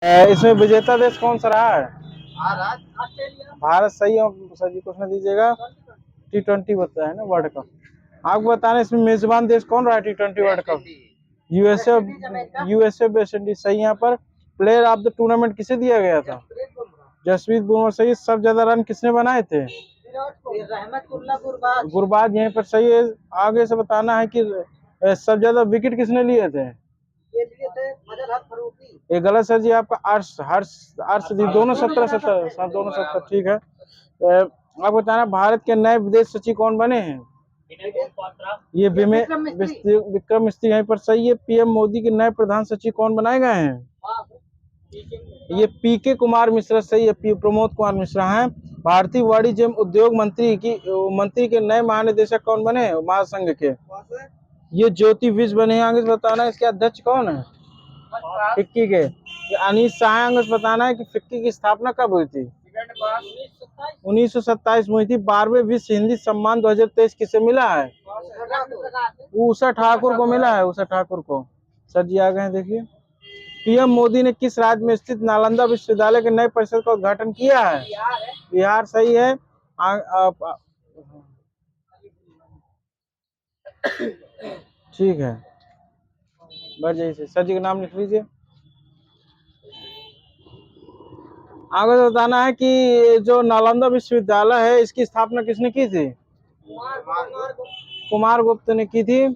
इसमें विजेता देश कौन सा रहा है? भारत सही है सर जी, क्वेश्चन दीजिएगा। T20 होता है ना वर्ल्ड कप। आपको बताना इसमें मेजबान देश कौन रहा है T20 world cup? USA West Indies सही। यहाँ पर प्लेयर ऑफ द टूर्नामेंट किसे दिया गया था? जसप्रीत बुमराह सही। सब ज्यादा रन किसने बनाए थे? गुरबाज यहीं पर सही है। आगे से बताना है कि सब ज्यादा विकेट किसने लिए थे? ये गलत सर जी, आपका अर्शदीप। दोनों 17 दोनों 70 ठीक है। आपको बताना भारत के नए विदेश सचिव कौन बने हैं? ये विक्रम मिस्त्री यहीं पर सही है। पीएम मोदी के नए प्रधान सचिव कौन बनाए गए हैं? ये पीके कुमार मिश्रा सही है। प्रमोद कुमार मिश्रा हैं। भारतीय वाणिज्य एवं उद्योग मंत्री के नए महानिदेशक कौन बने हैं महासंघ के? ये ज्योति विज बने हैं। आगे बताना इसके अध्यक्ष कौन है? फिक्की के। अनीश शाह। आगे बताना है कि फिक्की की स्थापना कब हुई थी? 1927 में हुई थी। 12वें विश्व हिंदी सम्मान 2023 किसे मिला है? उषा ठाकुर को मिला है। उषा ठाकुर को। सर जी आ गए हैं, देखिए। पीएम मोदी ने किस राज्य में स्थित नालंदा विश्वविद्यालय के नए परिसर का उद्घाटन किया है? बिहार सही है। ठीक है, बढ़ जाइए। सर जी का नाम लिख लीजिए। आगे बताना है कि जो नालंदा विश्वविद्यालय है इसकी स्थापना किसने की थी? कुमार गुप्त ने की थी।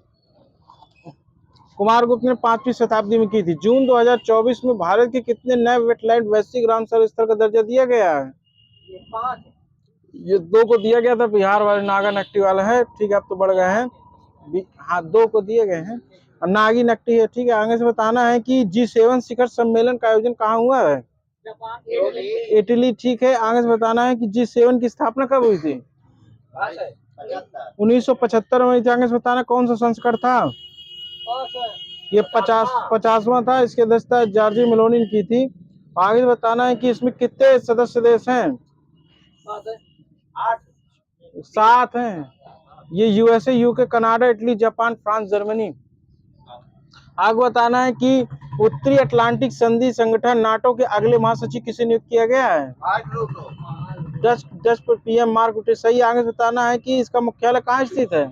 कुमार गुप्त ने 5वीं शताब्दी में की थी। जून 2024 में भारत के कितने नए वेटलैंड वैश्विक रामसर स्तर का दर्जा दिया गया है? ये 2 को दिया गया था। बिहार वाले नागा नक्टी वाला है। ठीक है, अब तो बढ़ गए हैं। हाँ, 2 को दिए गए हैं। नागी नक्टी है। ठीक है, आगे से बताना है कि G7 शिखर सम्मेलन का आयोजन कहाँ हुआ है? इटली। ठीक है, आगे से बताना है कि G7 की स्थापना कब हुई थी? 1975 में। आगे से बताना कौन सा संस्करण था? ये 50वां था। इसकी अध्यक्षता जॉर्जिया मेलोनी ने की थी। आगे से बताना है कि इसमें कितने सदस्य देश हैं? 7 हैं। ये USA, UK, Canada, Italy, Japan, France, Germany. आगे बताना है कि उत्तरी अटलांटिक संधि संगठन नाटो के अगले महासचिव किसे नियुक्त किया गया है? डच पीएम मार्क रुटे सही। आगे बताना है कि इसका मुख्यालय कहाँ स्थित है?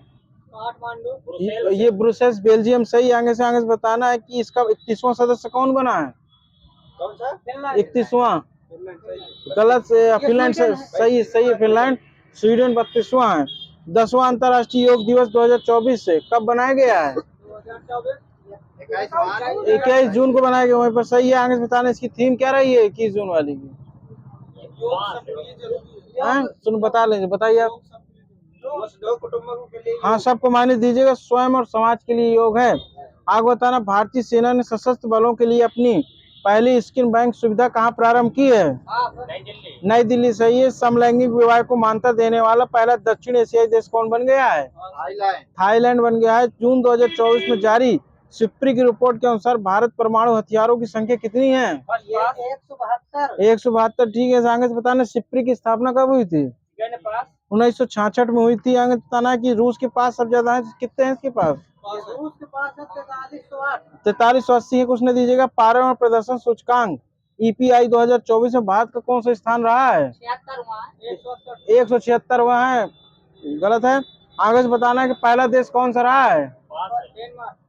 ये ब्रुसेल्स बेल्जियम सही। आगे से बताना है कि इसका 31वां सदस्य कौन बना है? 31वां गलत से फिनलैंड सही है फिनलैंड। स्वीडन 32वां है। 10वां अंतर्राष्ट्रीय योग दिवस 2024 से कब बनाया गया है? 21 जून को बनाया गया। वहीं पर सही है। आगे से बताना इसकी थीम क्या रही है 21 जून वाली की? सुन बता लेंगे, बताइए आप। हाँ, सबको मान्य दीजिएगा। स्वयं और समाज के लिए योग है। आगे बताना भारतीय सेना ने सशस्त्र बलों के लिए अपनी पहली स्किन बैंक सुविधा कहाँ प्रारंभ की है? नई दिल्ली सही है। समलैंगिक विवाह को मान्यता देने वाला पहला दक्षिण एशियाई देश कौन बन गया है? थाईलैंड बन गया है। जून 2024 में जारी सिप्री की रिपोर्ट के अनुसार भारत परमाणु हथियारों की संख्या कितनी है? 172। ठीक है, आगे से बताना सिप्री की स्थापना कब हुई थी? 1966 में हुई थी। आगे बताना कि रूस के पास सब ज्यादा है। कितने हैं इसके पास? रूस के पास 4380 है। कुछ नहीं दीजिएगा। पर्यावरण प्रदर्शन सूचकांक EPI 2024 में भारत का कौन सा स्थान रहा है? 176वां है। गलत है। आगे से बताना है कि पहला देश कौन सा रहा है?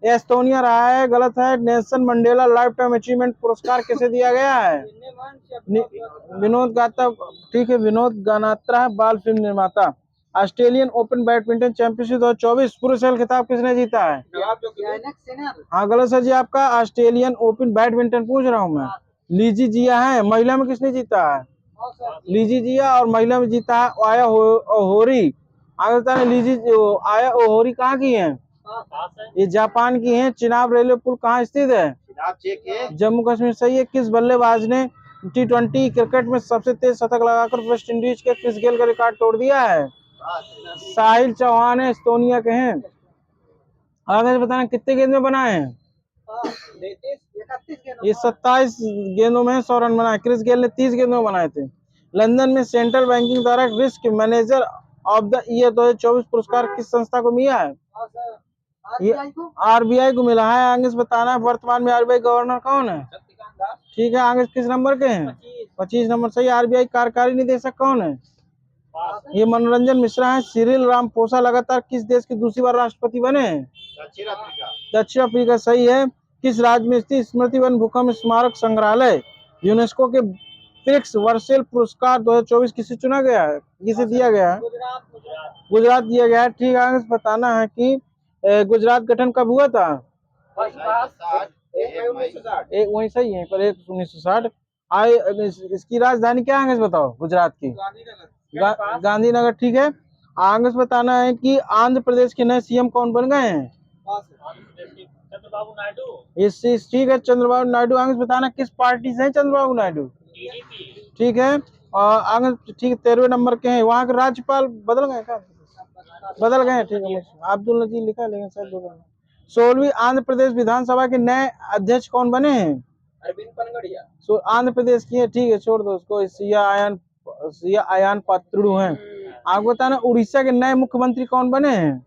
एस्टोनिया रहा है। गलत है। Nelson Mandela life time achievement पुरस्कार किसे दिया गया है? विनोद गाता। ठीक है, विनोद गानात्रा है बाल फिल्म निर्माता। ऑस्ट्रेलियन ओपन बैडमिंटन चैंपियनशिप 2024 पुरुष खिताब किसने जीता है? हाँ, गलत सर जी, आपका ऑस्ट्रेलियन ओपन बैडमिंटन पूछ रहा हूँ मैं। लीजी जिया है। महिला में किसने जीता है? लीजी जिया। और महिला में जीता है आया ओहोरी। आगे बताना आया ओहोरी कहाँ की है? ये जापान की है। चिनाब रेलवे पुल कहाँ स्थित है? जम्मू कश्मीर सही है। किस बल्लेबाज ने T20 क्रिकेट में सबसे तेज शतक लगाकर वेस्ट इंडीज के क्रिस गेल का रिकॉर्ड तोड़ दिया है? साहिल चौहान है, एस्टोनिया के हैं। आगे बताना कितने गेंद में बनाए हैं? ये 27 गेंदों में 100 रन बनाए। क्रिस गेल ने 30 गेंदों में बनाए थे। लंदन में सेंट्रल बैंकिंग द्वारा risk manager of the year 2024 पुरस्कार किस संस्था को मिला है? ये RBI को मिला है। आगे से बताना है वर्तमान में RBI गवर्नर कौन है? ठीक है। आगे किस नंबर के हैं? 25 नंबर सही। आरबीआई कार्यकारी निदेशक कौन है? ये मनोरंजन मिश्रा है। सिरिल रामाफोसा लगातार किस देश के दूसरी बार राष्ट्रपति बने? दक्षिण अफ्रीका सही है। किस राज्य में स्थित स्मृति वन भूकंप स्मारक संग्रहालय यूनेस्को के प्रिक्स वर्सेल पुरस्कार 2024 किसे चुना गया है, किसे दिया गया है? गुजरात दिया गया है। ठीक है। आगे बताना है कि गुजरात गठन कब हुआ था? एक वही सही है पर 1960। इसकी राजधानी क्या है बताओ गुजरात की? गांधीनगर। ठीक है। आगे बताना है कि आंध्र प्रदेश के नए सीएम कौन बन गए हैं? चंद्रबाबू नायडू। ठीक है चंद्रबाबू नायडू। आगे बताना किस पार्टी से है चंद्रबाबू नायडू? ठीक है। और आगे ठीक 13वें नंबर के हैं। वहाँ के राज्यपाल बदल गए क्या? बदल गए। ठीक है। अब्दुल नजीर लिखा लेकिन सर 16वीं आंध्र प्रदेश विधानसभा के नए अध्यक्ष कौन बने हैं? अरविंद पनगड़िया। आंध्र प्रदेश की है। ठीक है छोड़ दो उसको। सिया आयान पात्रुडू हैं। आपको बताना उड़ीसा के नए मुख्यमंत्री कौन बने हैं?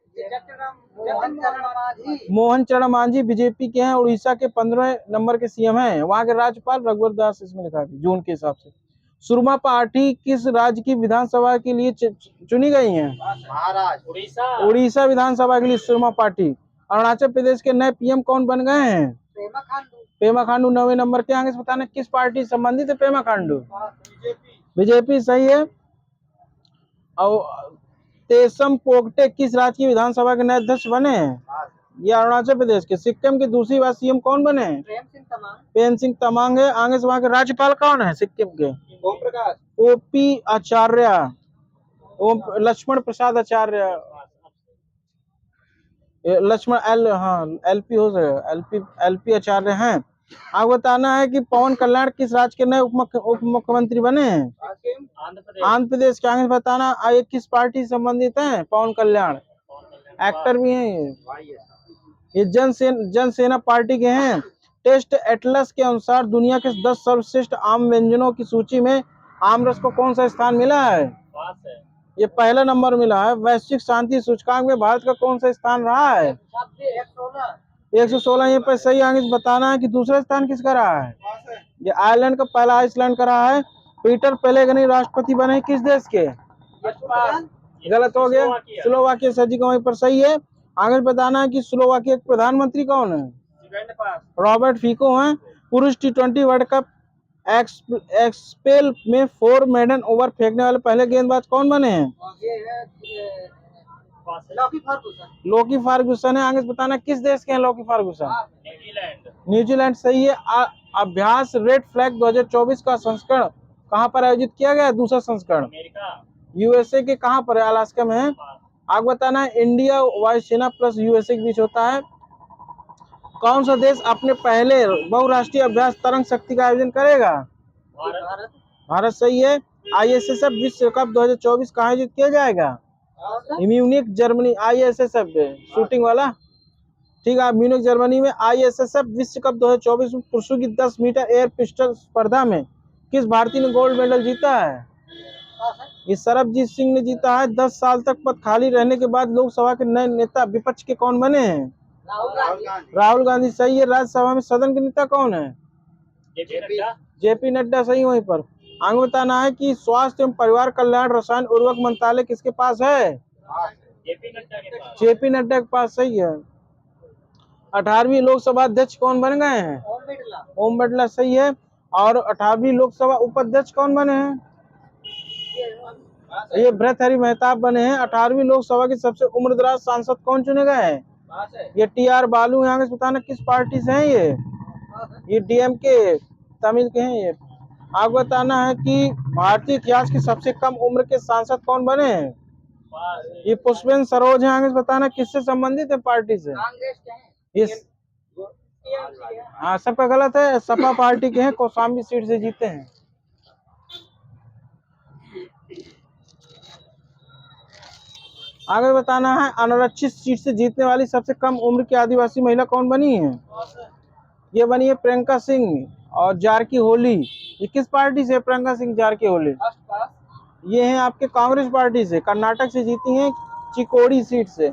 मोहन चरण मांझी बीजेपी के हैं। उड़ीसा के 15वें नंबर के सीएम हैं। वहाँ के राज्यपाल रघुवर दास इसमें लिखा है जून के हिसाब से। सुरमा पार्टी किस राज्य की विधानसभा के लिए चुनी गई है? महाराष्ट्र। उड़ीसा विधानसभा के लिए सुरमा पार्टी। अरुणाचल प्रदेश के नए पीएम कौन बन गए हैं? पेमा खांडू 9वें नंबर के। आगे बताना किस पार्टी से संबंधित है पेमा खांडू? बीजेपी सही है। और तेसम पोगटे किस राज्य की विधानसभा के नए अध्यक्ष बने हैं? ये अरुणाचल प्रदेश के। सिक्किम की दूसरी बार सीएम कौन बने? प्रेम सिंह तमांग है। आगे से वहाँ के राज्यपाल कौन है सिक्किम के? ओम प्रकाश। ओपी आचार्य। ओम लक्ष्मण प्रसाद आचार्य। लक्ष्मण एलपी हो सके। एलपी आचार्य हैं। आपको बताना है कि पवन कल्याण किस राज्य के नए उप मुख्यमंत्री बने हैं? आंध्र प्रदेश के। आगे बताना ये किस पार्टी से संबंधित है? पवन कल्याण एक्टर भी हैं। ये जनसेना पार्टी के हैं। टेस्ट एटलस के अनुसार दुनिया के 10 सर्वश्रेष्ठ आम व्यंजनों की सूची में आमरस को कौन सा स्थान मिला है? ये पहला नंबर मिला है। वैश्विक शांति सूचकांक में भारत का कौन सा स्थान रहा है? 116। ये पर सही। आगे बताना है कि दूसरा स्थान किसका रहा है? ये आयरलैंड का पहला, आइसलैंड का रहा है। पीटर पेलेग्रिनी राष्ट्रपति बने किस देश के? गलत हो गया। स्लोवाकिया सजी का वहीं पर सही है। आगे बताना है कि स्लोवाकिया के प्रधानमंत्री कौन है? रॉबर्ट फीको हैं। पुरुष T20 वर्ल्ड कप एक्सपेल में 4 मेडन ओवर फेंकने वाले पहले गेंदबाज कौन बने हैं? लॉकी फर्गुसन है। आगे बताना किस देश के हैं लॉकी फर्गुसन? न्यूजीलैंड सही है। अभ्यास रेड फ्लैग 2024 का संस्करण कहाँ पर आयोजित किया गया? दूसरा संस्करण यूएसए के। कहाँ पर है? अलास्का में है। आगे बताना है इंडिया वायुसेना प्लस यूएसए के बीच होता है। कौन सा देश अपने पहले बहुराष्ट्रीय अभ्यास तरंग शक्ति का आयोजन करेगा? भारत सही है। आईएसएसएफ विश्व कप 2024 कहाँ आयोजित किया जाएगा? Munich Germany. आईएसएसएफ शूटिंग वाला। ठीक है। म्यूनिख जर्मनी में आईएसएसएफ विश्व कप 2024 में पुरुषों की 10 मीटर एयर पिस्टल स्पर्धा में किस भारतीय ने गोल्ड मेडल जीता है? ये सरबजीत सिंह ने जीता है। 10 साल तक पद खाली रहने के बाद लोकसभा के नए नेता विपक्ष के कौन बने हैं? राहुल गांधी सही है। राज्यसभा में सदन के नेता कौन है? जेपी नड्डा सही। वहीं पर आगे बताना है कि स्वास्थ्य एवं परिवार कल्याण रसायन उर्वरक मंत्रालय किसके पास है? जेपी नड्डा के पास सही है। 18वीं लोकसभा अध्यक्ष कौन बन गए हैं? ओम बिरला सही है। और 18वीं लोकसभा उपाध्यक्ष कौन बने हैं? ये भर्तृहरि मेहताब बने हैं। 18वीं लोकसभा के सबसे उम्रदराज सांसद कौन चुने गए हैं? ये टीआर बालू है। आगे बताना किस पार्टी से हैं ये डीएमके तमिल के हैं। ये आगे बताना है कि भारतीय इतिहास की सबसे कम उम्र के सांसद कौन बने हैं? ये पुष्पेंद्र सरोज है। आगे बताना किससे संबंधित है? पार्टी से। इस हाँ सबका गलत है। सपा पार्टी के हैं। कौशाम्बी सीट से जीते हैं। आगे बताना है अनारक्षित सीट से जीतने वाली सबसे कम उम्र की आदिवासी महिला कौन बनी है? ये बनी है प्रियंका सिंह और जारकी होली। ये किस पार्टी से? प्रियंका सिंह जारकी होली ये हैं आपके कांग्रेस पार्टी से। कर्नाटक से जीती हैं चिकोड़ी सीट से।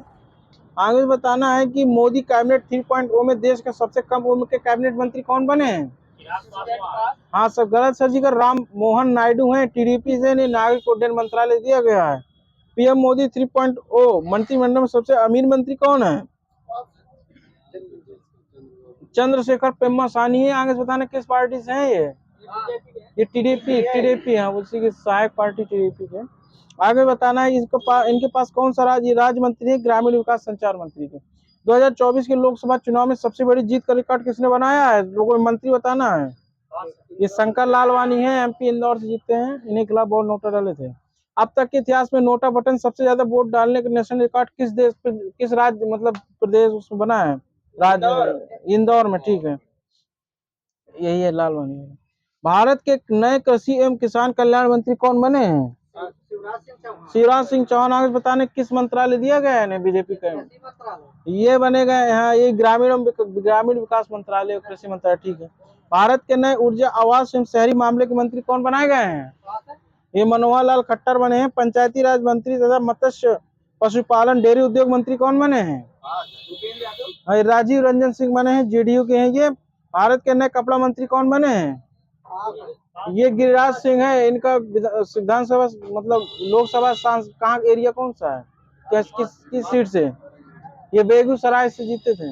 आगे बताना है कि मोदी कैबिनेट 3.0 में देश का सबसे कम उम्र के कैबिनेट मंत्री कौन बने हैं? हाँ सब गलत सर जी का। राम मोहन नायडू हैं, टीडीपी से, नहीं नागरिक उड्डयन मंत्रालय दिया गया है। पीएम मोदी 3.0 मंत्रिमंडल में सबसे अमीर मंत्री कौन है? चंद्रशेखर पेम्मासानी है। आगे से बताना किस पार्टी से है ये टीडीपी है, उसी की सहायक पार्टी टीडीपी है। आगे बताना है इनके पास कौन सा राज्य मंत्री है? ग्रामीण विकास संचार मंत्री के। 2024 के लोकसभा चुनाव में सबसे बड़ी जीत का रिकॉर्ड किसने बनाया है? लोगों में मंत्री बताना है। ये शंकर लालवानी है, एमपी इंदौर से जीते हैं। इन्हीं के खिलाफ बहुत नोटा डाले थे। अब तक के इतिहास में नोटा बटन सबसे ज्यादा वोट डालने का नेशनल रिकॉर्ड किस राज्य मतलब प्रदेश उसमें बना है? राज्य इंदौर में, ठीक है, यही है लालवानी। भारत के नए कृषि एवं किसान कल्याण मंत्री कौन बने हैं? शिवराज सिंह चौहान। आगे बताने किस मंत्रालय दिया गया है बीजेपी का? ये बनेगा यहाँ, ये ग्रामीण विकास मंत्रालय, कृषि मंत्रालय, ठीक है। भारत के नए ऊर्जा आवास एवं शहरी मामले के मंत्री कौन बनाए गए हैं? ये मनोहर लाल खट्टर बने हैं। पंचायती राज मंत्री तथा मत्स्य पशुपालन डेयरी उद्योग मंत्री कौन बने हैं? राजीव रंजन सिंह बने हैं, जेडीयू के हैं ये। भारत के नए कपड़ा मंत्री कौन बने हैं? ये गिरिराज सिंह है। इनका विधानसभा मतलब लोकसभा कहाँ एरिया कौन सा है, किस सीट से? ये बेगूसराय से जीते थे।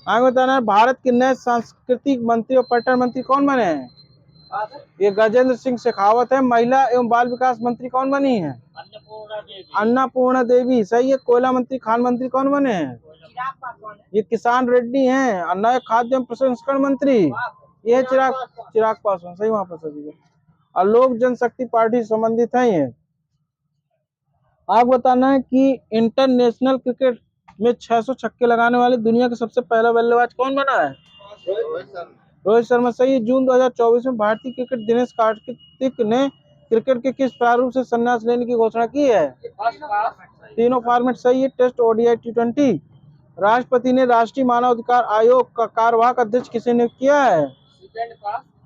आगे बताना है भारत के नए सांस्कृतिक मंत्री और पर्यटन मंत्री कौन बने हैं? ये गजेंद्र सिंह शेखावत है। महिला एवं बाल विकास मंत्री कौन बनी है? अन्नपूर्णा देवी, सही है। कोयला मंत्री खान मंत्री कौन बने हैं? ये किसान रेड्डी हैं। और नए खाद्य एवं प्रसंस्करण मंत्री ये चिराग पासवान, सही वहां पर सही। और लोक जनशक्ति पार्टी संबंधित है ये। आप बताना है कि इंटरनेशनल क्रिकेट में 600 छक्के लगाने वाले दुनिया का सबसे पहला बल्लेबाज कौन बना है? रोहित शर्मा, सही है। जून 2024 में भारतीय क्रिकेट दिनेश कार्तिक ने क्रिकेट के किस प्रारूप से संन्यास लेने की घोषणा की है? तीनों फॉर्मेट, सही है। Test, ODI, T20। राष्ट्रपति ने राष्ट्रीय मानवाधिकार आयोग का कार्यवाहक अध्यक्ष किसे नियुक्त किया है?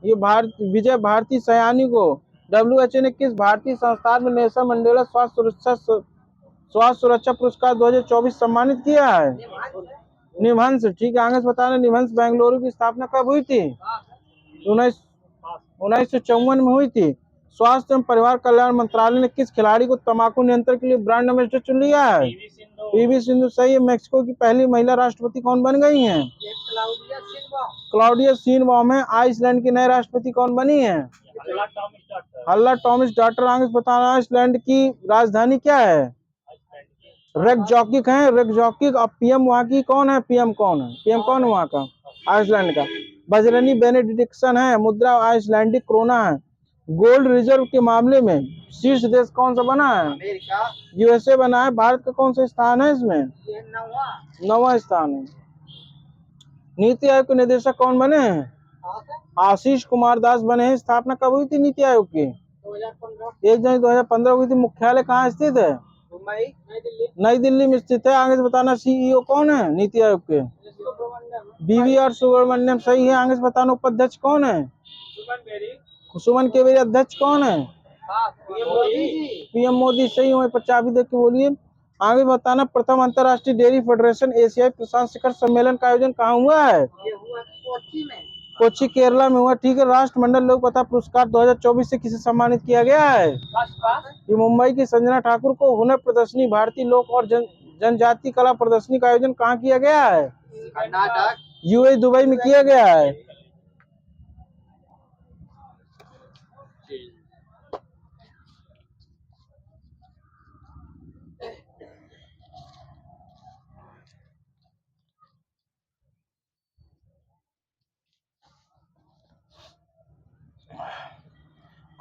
ये विजय भारती सयानी को। WHO ने किस भारतीय संस्थान में नेल्सन मंडेला स्वास्थ्य सुरक्षा पुरस्कार 2024 सम्मानित किया है? निमहंस, ठीक है। आगे से बताना निमहंस बेंगलुरु की स्थापना कब हुई थी? 1954 में हुई थी। स्वास्थ्य एवं परिवार कल्याण मंत्रालय ने किस खिलाड़ी को तंबाकू नियंत्रण के लिए ब्रांड एम्बेसडर चुन लिया है? पीवी सिंधु, सही है। मेक्सिको की पहली महिला राष्ट्रपति कौन बन गई हैं? क्लाउडिया शीनबाउम है। आइसलैंड की नए राष्ट्रपति कौन बनी है? हल्ला टॉमिस डॉटर। आगे बताना आइसलैंड की राजधानी क्या है? रेकजॉकिक है, रेकजॉकिक। अब पीएम वहाँ की कौन है? पीएम कौन है वहाँ का? आइसलैंड का बजरनी बेनेडिक्सन है। मुद्रा आइसलैंडिक क्रोना है। गोल्ड रिजर्व के मामले में शीर्ष देश कौन सा बना है? यूएसए बना है। भारत का कौन सा स्थान है इसमें? 9वां स्थान है। नीति आयोग के निदेशक कौन बने हैं? आशीष कुमार दास बने हैं। स्थापना कब हुई थी नीति आयोग की? 1 जनवरी 2015 हुई थी। मुख्यालय कहाँ स्थित है? नई दिल्ली में स्थित है। आगे से बताना सीईओ कौन है नीति आयोग के? BVR सुब्रमण्यम, सही है। आगे से बताना उपाध्यक्ष कौन है? सुमन केवरी। अध्यक्ष कौन है? पीएम मोदी, सही है। पर चाबी देख के बोलिए। आगे बताना प्रथम अंतर्राष्ट्रीय डेयरी फेडरेशन एशियाई प्रशांत शिखर सम्मेलन का आयोजन कहाँ हुआ है? कोच्चि, केरला में हुआ, ठीक है। राष्ट्रमंडल लोक कथा पुरस्कार 2024 से किसे सम्मानित किया गया है? ये मुंबई की संजना ठाकुर को। हुनर प्रदर्शनी भारतीय लोक और जनजाति कला प्रदर्शनी का आयोजन कहाँ किया गया है? कर्नाटक, यूएई, दुबई में किया गया है।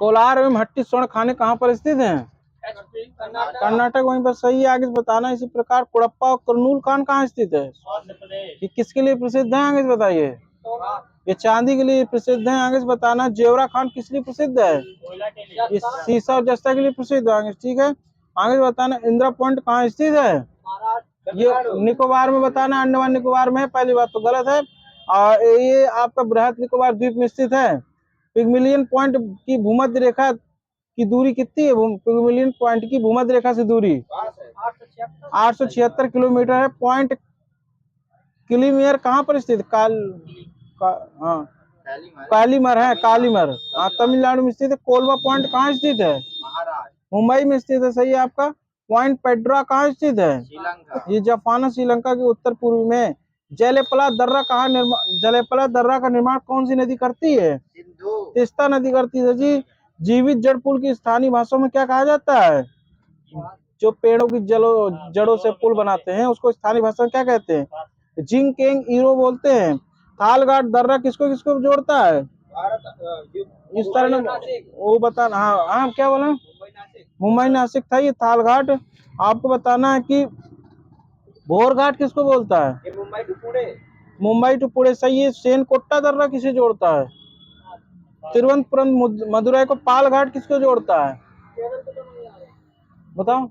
कोलार एवं हट्टी स्वर्ण खाने कहाँ पर स्थित हैं? कर्नाटक, वहीं पर, सही है। आगे बताना इसी प्रकार कुड़प्पा और कर्नूल खान कहाँ स्थित है? ये किसके लिए प्रसिद्ध है? आगे बताइए। ये चांदी के लिए प्रसिद्ध है। आगे बताना जेवरा खान किस लिए प्रसिद्ध है? ये सीसा और जस्ता के लिए प्रसिद्ध है। ठीक है। आगे बताना इंदिरा पॉइंट कहाँ स्थित है? ये निकोबार में। बताना अंडमान निकोबार में है। पहली बात तो गलत है। और ये आपका बृहद निकोबार द्वीप में स्थित है। पिगमिलियन पॉइंट की भूमध्य रेखा की दूरी कितनी है? पिगमिलियन पॉइंट की भूमध्य रेखा से दूरी 876 किलोमीटर है। पॉइंट क्लीमियर कहाँ पर स्थित? हाँ, कालीमर है, कालीमर। हाँ, तमिलनाडु में स्थित है। कोलवा पॉइंट कहाँ स्थित है? महाराष्ट्र। मुंबई में स्थित है, सही है आपका। पॉइंट पेड्रा कहाँ स्थित है? श्रीलंका। ये जापान, श्रीलंका के उत्तर पूर्व में। जलेपला दर्रा कहाँ निर्माण, जलेपला दर्रा का निर्माण कौन सी नदी करती है? सिंधु। तीस्ता नदी करती है जी। जीवित जड़ पुल की स्थानीय भाषाओं में क्या कहा जाता है? जो पेड़ों की जड़ों से पुल बनाते हैं उसको स्थानीय भाषा में क्या कहते हैं? जिंगकेंग ईरो बोलते हैं। थालघाट दर्रा किसको किसको जोड़ता है? इस तरह वो बताना। हाँ हाँ, क्या बोला? मुंबई नासिक था ये थालघाट। आपको बताना है कि भोर घाट किसको बोलता है? मुंबई टू पुणे, सही है। सेनकोट्टा दर्रा किसे जोड़ता है? तिरुवनंतपुरम मदुरई को। पाल घाट किसको जोड़ता है? बताओ।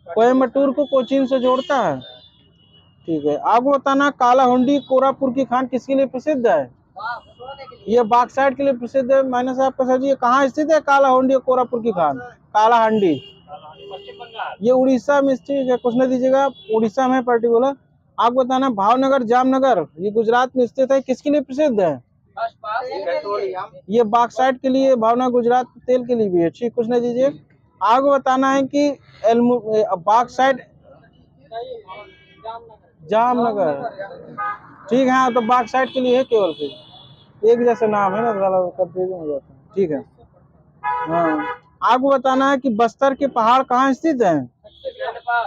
कोयम्बटूर को कोचीन से जोड़ता है। ठीक है, आपको बताना कालाहुंडी कोरापुर की खान किसके लिए प्रसिद्ध है? ये बाक्साइड के लिए प्रसिद्ध है। मैंने साहब का सर जी, ये कहाँ स्थित है कालाहुंडी और कोरापुर की खान? कालाहांडी ये उड़ीसा में स्थित है। क्वेश्चन दीजिएगा, उड़ीसा में पर्टिकुलर। आप बताना भावनगर जामनगर ये गुजरात में स्थित है, किसके लिए प्रसिद्ध है? ये बाक्साइड के लिए, भावनगर गुजरात तेल के लिए भी है। ठीक, क्वेश्चन दीजिए। आपको बताना है कि बाक्साइड जामनगर, ठीक है। हाँ, तो बाक्साइड के लिए है केवल, फिर एक जैसे नाम है ना, गलत कंफ्यूजन हो जाता है। ठीक है। हाँ, आपको बताना है कि बस्तर के पहाड़ कहाँ स्थित हैं?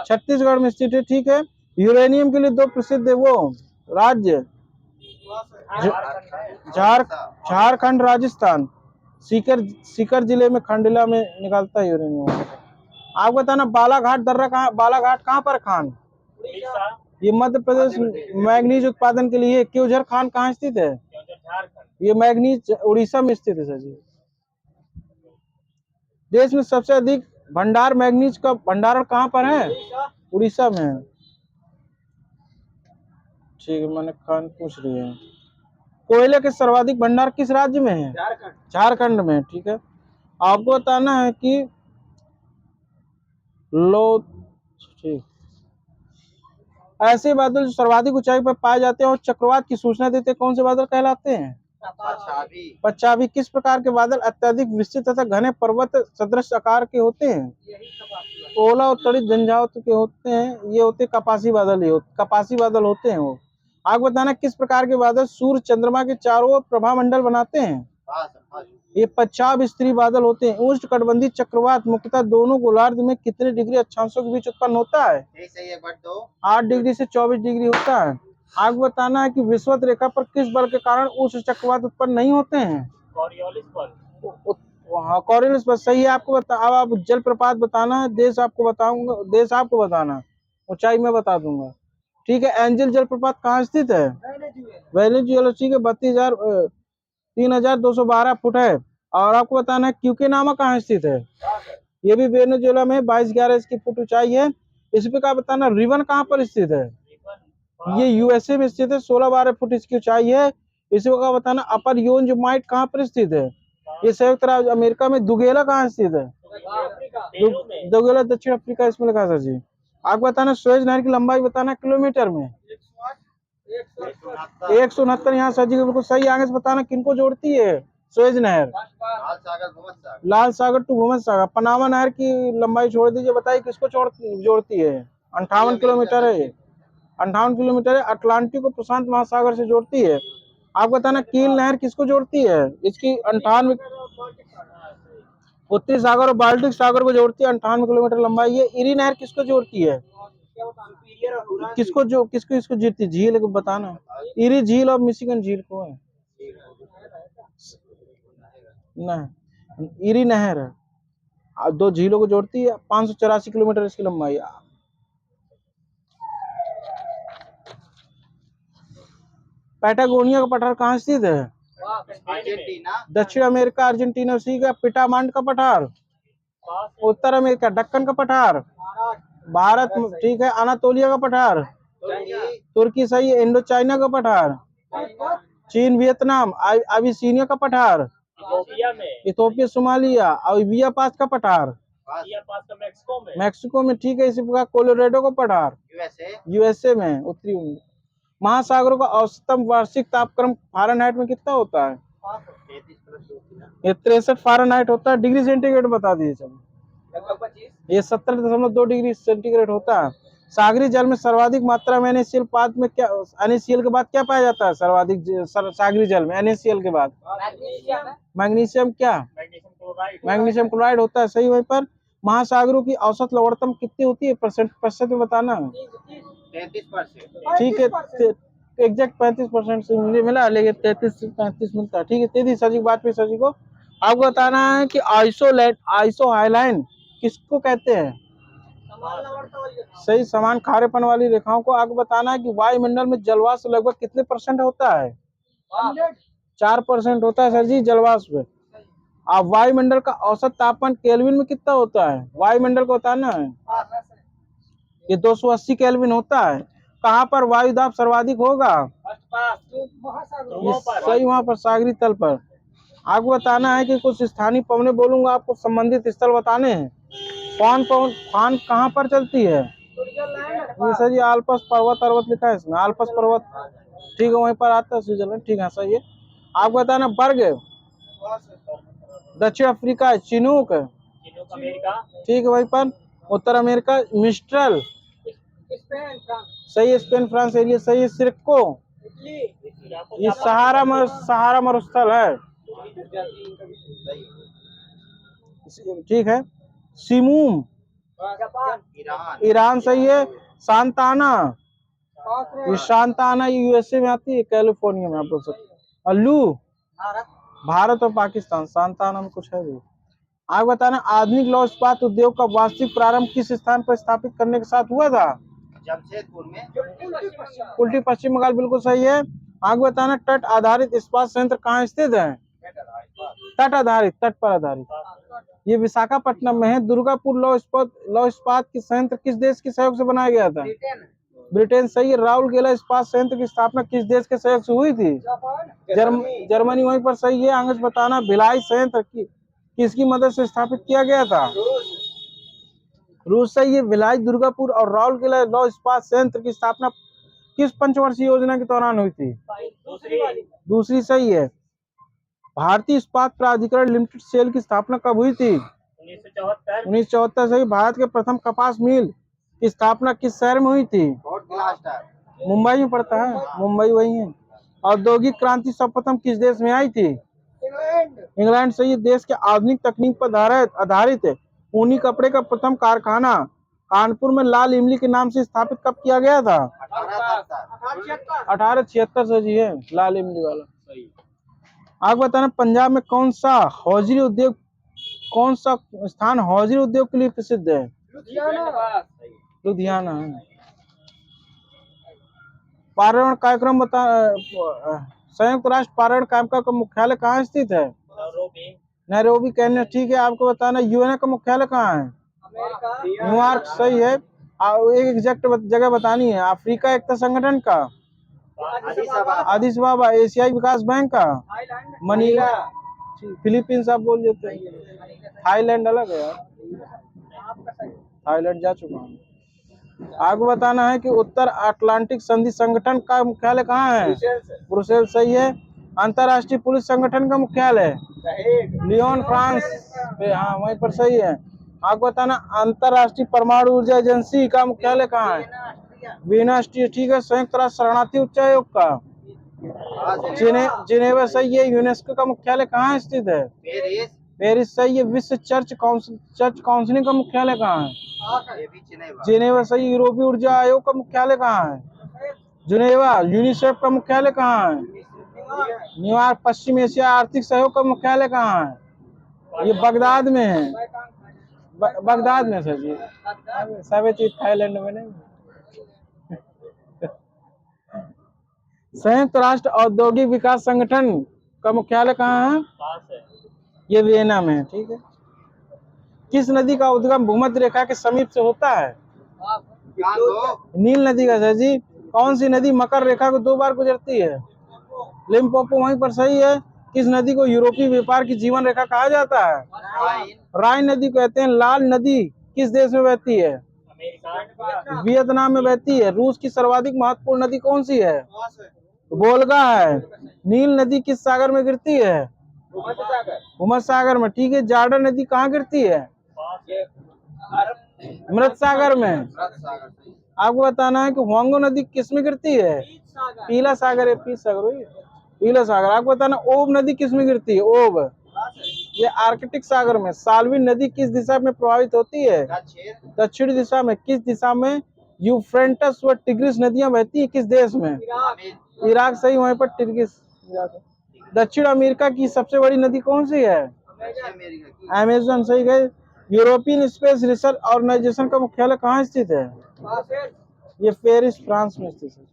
छत्तीसगढ़ में स्थित है। ठीक है। यूरेनियम के लिए दो प्रसिद्ध है वो राज्य, झारखंड, राजस्थान। सीकर जिले में खंडला में निकलता है यूरेनियम। आप बताना बालाघाट दर्रा कहाँ, बालाघाट कहाँ पर खान? ये मध्य प्रदेश। मैग्नीज उत्पादन के लिए। क्योझर खान कहाँ स्थित है? ये मैग्नीज उड़ीसा में स्थित है सर जी। देश में सबसे अधिक भंडार मैग्नीज का भंडारण कहाँ पर है? उड़ीसा में है। ठीक है, मैंने खान पूछ रही है। कोयले के सर्वाधिक भंडार किस राज्य में है? झारखंड में। ठीक है। आपको बताना है कि ठीक, ऐसे बादल जो सर्वाधिक ऊंचाई पर पाए जाते हैं और चक्रवात की सूचना देते हैं, कौन से बादल कहलाते हैं? पचावी। किस प्रकार के बादल अत्यधिक विस्तृत तथा घने पर्वत सदृश आकार के होते हैं? ओला उत्तरित झंझावात के होते हैं। ये होते कपासी बादल, कपासी बादल होते हैं वो। आपको बताना किस प्रकार के बादल सूर्य चंद्रमा के चारों ओर प्रभा मंडल बनाते हैं? ये पश्चाभ स्त्री बादल होते हैं। उष्णकटिबंधीय चक्रवात मुख्यतः दोनों गोलार्ध में कितने डिग्री अक्षांशों के बीच उत्पन्न होता है? 8 डिग्री से 24 डिग्री होता है। आपको बताना है कि विषुवत रेखा पर किस बल के कारण उष्ण चक्रवात उत्पन्न नहीं होते हैं? कॉरियोलिस बल, सही है। आपको अब आप जलप्रपात बताना है, देश आपको बताऊंगा, देश आपको बताना, ऊंचाई में बता दूंगा। ठीक है। एंजल जलप्रपात कहाँ स्थित है? वेनेजुएला। ठीक है। 3212 फुट है। और आपको बताना है क्यूकेनामा कहाँ स्थित है? ये भी वेनेजुएला में 2211 इसकी फुट ऊंचाई है। इस पे का बताना रिवन कहाँ पर स्थित है? ये यूएसए में स्थित है, 16-12 फुट इसकी ऊंचाई है। इसी का बताना अपर योंजमाइट कहाँ पर स्थित है? ये संयुक्त राज्य अमेरिका में। दुगेला कहाँ स्थित है? दुगेला दक्षिण अफ्रीका इसमें लिखा सर जी। आपको बताना सुएज नहर की लंबाई बताना किलोमीटर में। 169। यहाँ सर जी बिल्कुल सही। आगे से बताना किनको जोड़ती है सुएज नहर? लाल सागर टू भूमध्य सागर। पनामा नहर की लंबाई छोड़ दीजिए, बताइए किसको जोड़ती है? 58 किलोमीटर है। 58 किलोमीटर है। अटलांटिक को प्रशांत महासागर से जोड़ती है। आप बताना कील नहर किसको जोड़ती है? इसकी 58, उत्तरी सागर और बाल्टिक सागर को जोड़ती है। 58 किलोमीटर लंबाई है। इरी नहर किसको जोड़ती है? किसको इसको जोड़ती झील को बताना। इरी झील और मिशिगन झील को है ना, इरी नहर है। दो झीलों को जोड़ती है। 584 किलोमीटर इसकी लंबाई। पैटागोनिया का पठार कहाँ स्थित है? अर्जेंटीना। दक्षिण अमेरिका अर्जेंटीना। उसी का पिटामांड का पठार। उत्तर अमेरिका डक्कन का पठार भारत। ठीक है। अनातोलिया का पठार तुर्की, सही है। इंडो चाइना का पठार चीन वियतनाम। अबिसिनिया का पठार इथोपिया सोमालिया। अविया पास का पठार मैक्सिको में। ठीक है। इसी प्रकार कोलोराडो का पठार यूएसए में। उत्तरी महासागरों का औसतम वार्षिक तापक्रम फ़ारेनहाइट में कितना होता है? 33+2 ये 63 फ़ारेनहाइट होता है। डिग्री सेंटीग्रेड बता दीजिए चलो। 25 ये 70.2 डिग्री सेंटीग्रेड होता है। सागरी जल में सर्वाधिक मात्रा में NaCl बाद में क्या, NaCl के बाद क्या पाया जाता है सर्वाधिक सागरी जल में? NaCl के बाद मैग्नीशियम क्या? मैग्नीशियम क्लोराइड होता है। सही। वहीं पर महासागरों की औसत लवणता कितनी होती है? प्रतिशत में बताना। 33%। ठीक है, एग्जैक्ट 35% से मुझे मिला, लेकिन 33 से 35 मिलता है। ठीक है, 33 सही बात पे सही को आपको बताना है कि आइसोहाइलाइन किसको कहते हैं? सही, समान खारेपन वाली रेखाओं को। आपको बताना है कि वायुमंडल में जलवाष्प लगभग कितने % होता है? 4% होता है सर जी जलवाष्प। आप वायुमंडल का औसत तापमान केल्विन में कितना होता है? वायुमंडल को बताना है। ये 280 केल्विन होता है। कहाँ पर वायु दाब सर्वाधिक होगा? सही, वहां पर सागरी तल पर। आपको बताना है कि कुछ स्थानीय पवनें बोलूंगा, आपको संबंधित स्थल बताने हैं। फान कहाँ पर चलती है? ये सर जी आल्प्स पर्वत लिखा है इसमें, आल्प्स पर्वत। ठीक है, वहीं पर आता है स्विट्जरलैंड। ठीक है, सही है। आपको बताना बर्ग दक्षिण अफ्रीका, चिनूक ठीक है, वहीं पर उत्तर अमेरिका, मिस्ट्रल सही है, स्पेन फ्रांस एरिया सही है। सिरको ये सहारा मरुस्थल है। ठीक है। सिमूम ईरान सही है। सांताना ये सांताना USA में आती है, कैलिफोर्निया में आप बोल सकते। अल्लू भारत और पाकिस्तान। सांताना में कुछ है भी। आगे बताना आधुनिक लौह इस्पात उद्योग का वास्तविक प्रारंभ किस स्थान पर स्थापित करने के साथ हुआ था? जमशेदपुर में। उल्टी पश्चिम बंगाल बिल्कुल सही है। आगे बताना तट आधारित इस्पात संयंत्र कहाँ स्थित है? तट आधारित, तट पर आधारित। ये विशाखापट्टनम में है। दुर्गापुर लौह इस्पात की संयंत्र किस देश के सहयोग से बनाया गया था? ब्रिटेन सही है। राउरकेला इस्पात संयंत्र की स्थापना किस देश के सहयोग से हुई थी? जर्मनी वहीं पर सही है। आगे बताना भिलाई संयंत्र किसकी मदद से स्थापित किया गया था? रूस सही है। भिलाई, दुर्गापुर और राउरकेला लौह इस्पात संयंत्र की स्थापना किस पंचवर्षीय योजना के दौरान हुई थी? दूसरी सही है। भारतीय इस्पात प्राधिकरण लिमिटेड सेल की स्थापना कब हुई थी? 1974 सही। भारत के प्रथम कपास मिल की स्थापना किस शहर में हुई थी? मुंबई में पड़ता है, मुंबई वही है। औद्योगिक क्रांति सर्वप्रथम किस देश में आई थी? इंग्लैंड सही है। देश के आधुनिक तकनीक पर आधारित है ऊनी कपड़े का प्रथम कारखाना कानपुर में लाल इमली के नाम से स्थापित कब किया गया था? 1876 से जी है, लाल इमली वाला। आप बताना पंजाब में कौन सा स्थान हौजरी उद्योग के लिए प्रसिद्ध है? लुधियाना है। पर्यावरण कार्यक्रम संयुक्त राष्ट्र पर्यावरण कार्यक्रम का मुख्यालय कहाँ स्थित है? Nairobi Kenya. ठीक है। आपको बताना UN का मुख्यालय कहाँ है? न्यूयॉर्क सही है। एक एग्जैक्ट जगह बतानी है। अफ्रीका एकता संगठन का? अदिस अबाबा। एशियाई विकास बैंक का? मनीला। फिलीपींस आप बोल देते हैं। थाईलैंड अलग है यार, थाईलैंड जा चुका हूँ। आपको बताना है कि उत्तर अटलांटिक संधि संगठन का मुख्यालय कहाँ है? ब्रुसेल सही है। अंतर्राष्ट्रीय पुलिस संगठन का मुख्यालय? Lyon France. हाँ, वहीं पर सही है। आपको बताना अंतर्राष्ट्रीय परमाणु ऊर्जा एजेंसी का मुख्यालय कहाँ है? वीना स्टील। ठीक है। संयुक्त राष्ट्र शरणार्थी उच्चायोग का? जिनेवा सही है। यूनेस्को का मुख्यालय कहाँ स्थित है? पेरिस सही है। विश्व चर्च काउंसिल का मुख्यालय कहाँ है? जिनेवा सही। यूरोपीय ऊर्जा आयोग का मुख्यालय कहाँ है? जिनेवा। यूनिसेफ का मुख्यालय कहाँ है? न्यूयॉर्क। पश्चिम एशिया आर्थिक सहयोग का मुख्यालय कहाँ है? ये बगदाद में है। बगदाद में सर जी, सब चीज थाईलैंड में नहीं। संयुक्त राष्ट्र औद्योगिक विकास संगठन का मुख्यालय कहाँ है? ये वियना में है। ठीक है। किस नदी का उद्गम भूमध्य रेखा के समीप से होता है? नील नदी का सर जी। कौन सी नदी मकर रेखा को 2 बार गुजरती है? लिम्पोपो वहीं पर सही है। किस नदी को यूरोपीय व्यापार की जीवन रेखा कहा जाता है? राइन नदी कहते हैं। लाल नदी किस देश में बहती है? वियतनाम में बहती है। रूस की सर्वाधिक महत्वपूर्ण नदी कौन सी है? वोल्गा है। नील नदी किस सागर में गिरती है? भूमध्य सागर में, ठीक है। जॉर्डन नदी कहाँ गिरती है? मृत सागर में। आपको बताना है कि होंगो नदी किस में गिरती है? पीला सागर है, पीला सागर वही है। पीला सागर। आपको बताना ओब नदी किस में गिरती है? ओब, ये आर्कटिक सागर में। साल्विन नदी किस दिशा में प्रवाहित होती है? दक्षिण दिशा में। किस दिशा में यूफ्रेटस व टिग्रिस नदियां बहती है? किस देश में? इराक, सही। वहीं पर टिग्रिस। दक्षिण अमेरिका की सबसे बड़ी नदी कौन सी है? अमेजन, सही गए। यूरोपियन स्पेस रिसर्च ऑर्गेनाइजेशन का मुख्यालय कहाँ स्थित है? ये पेरिस, फ्रांस में स्थित है।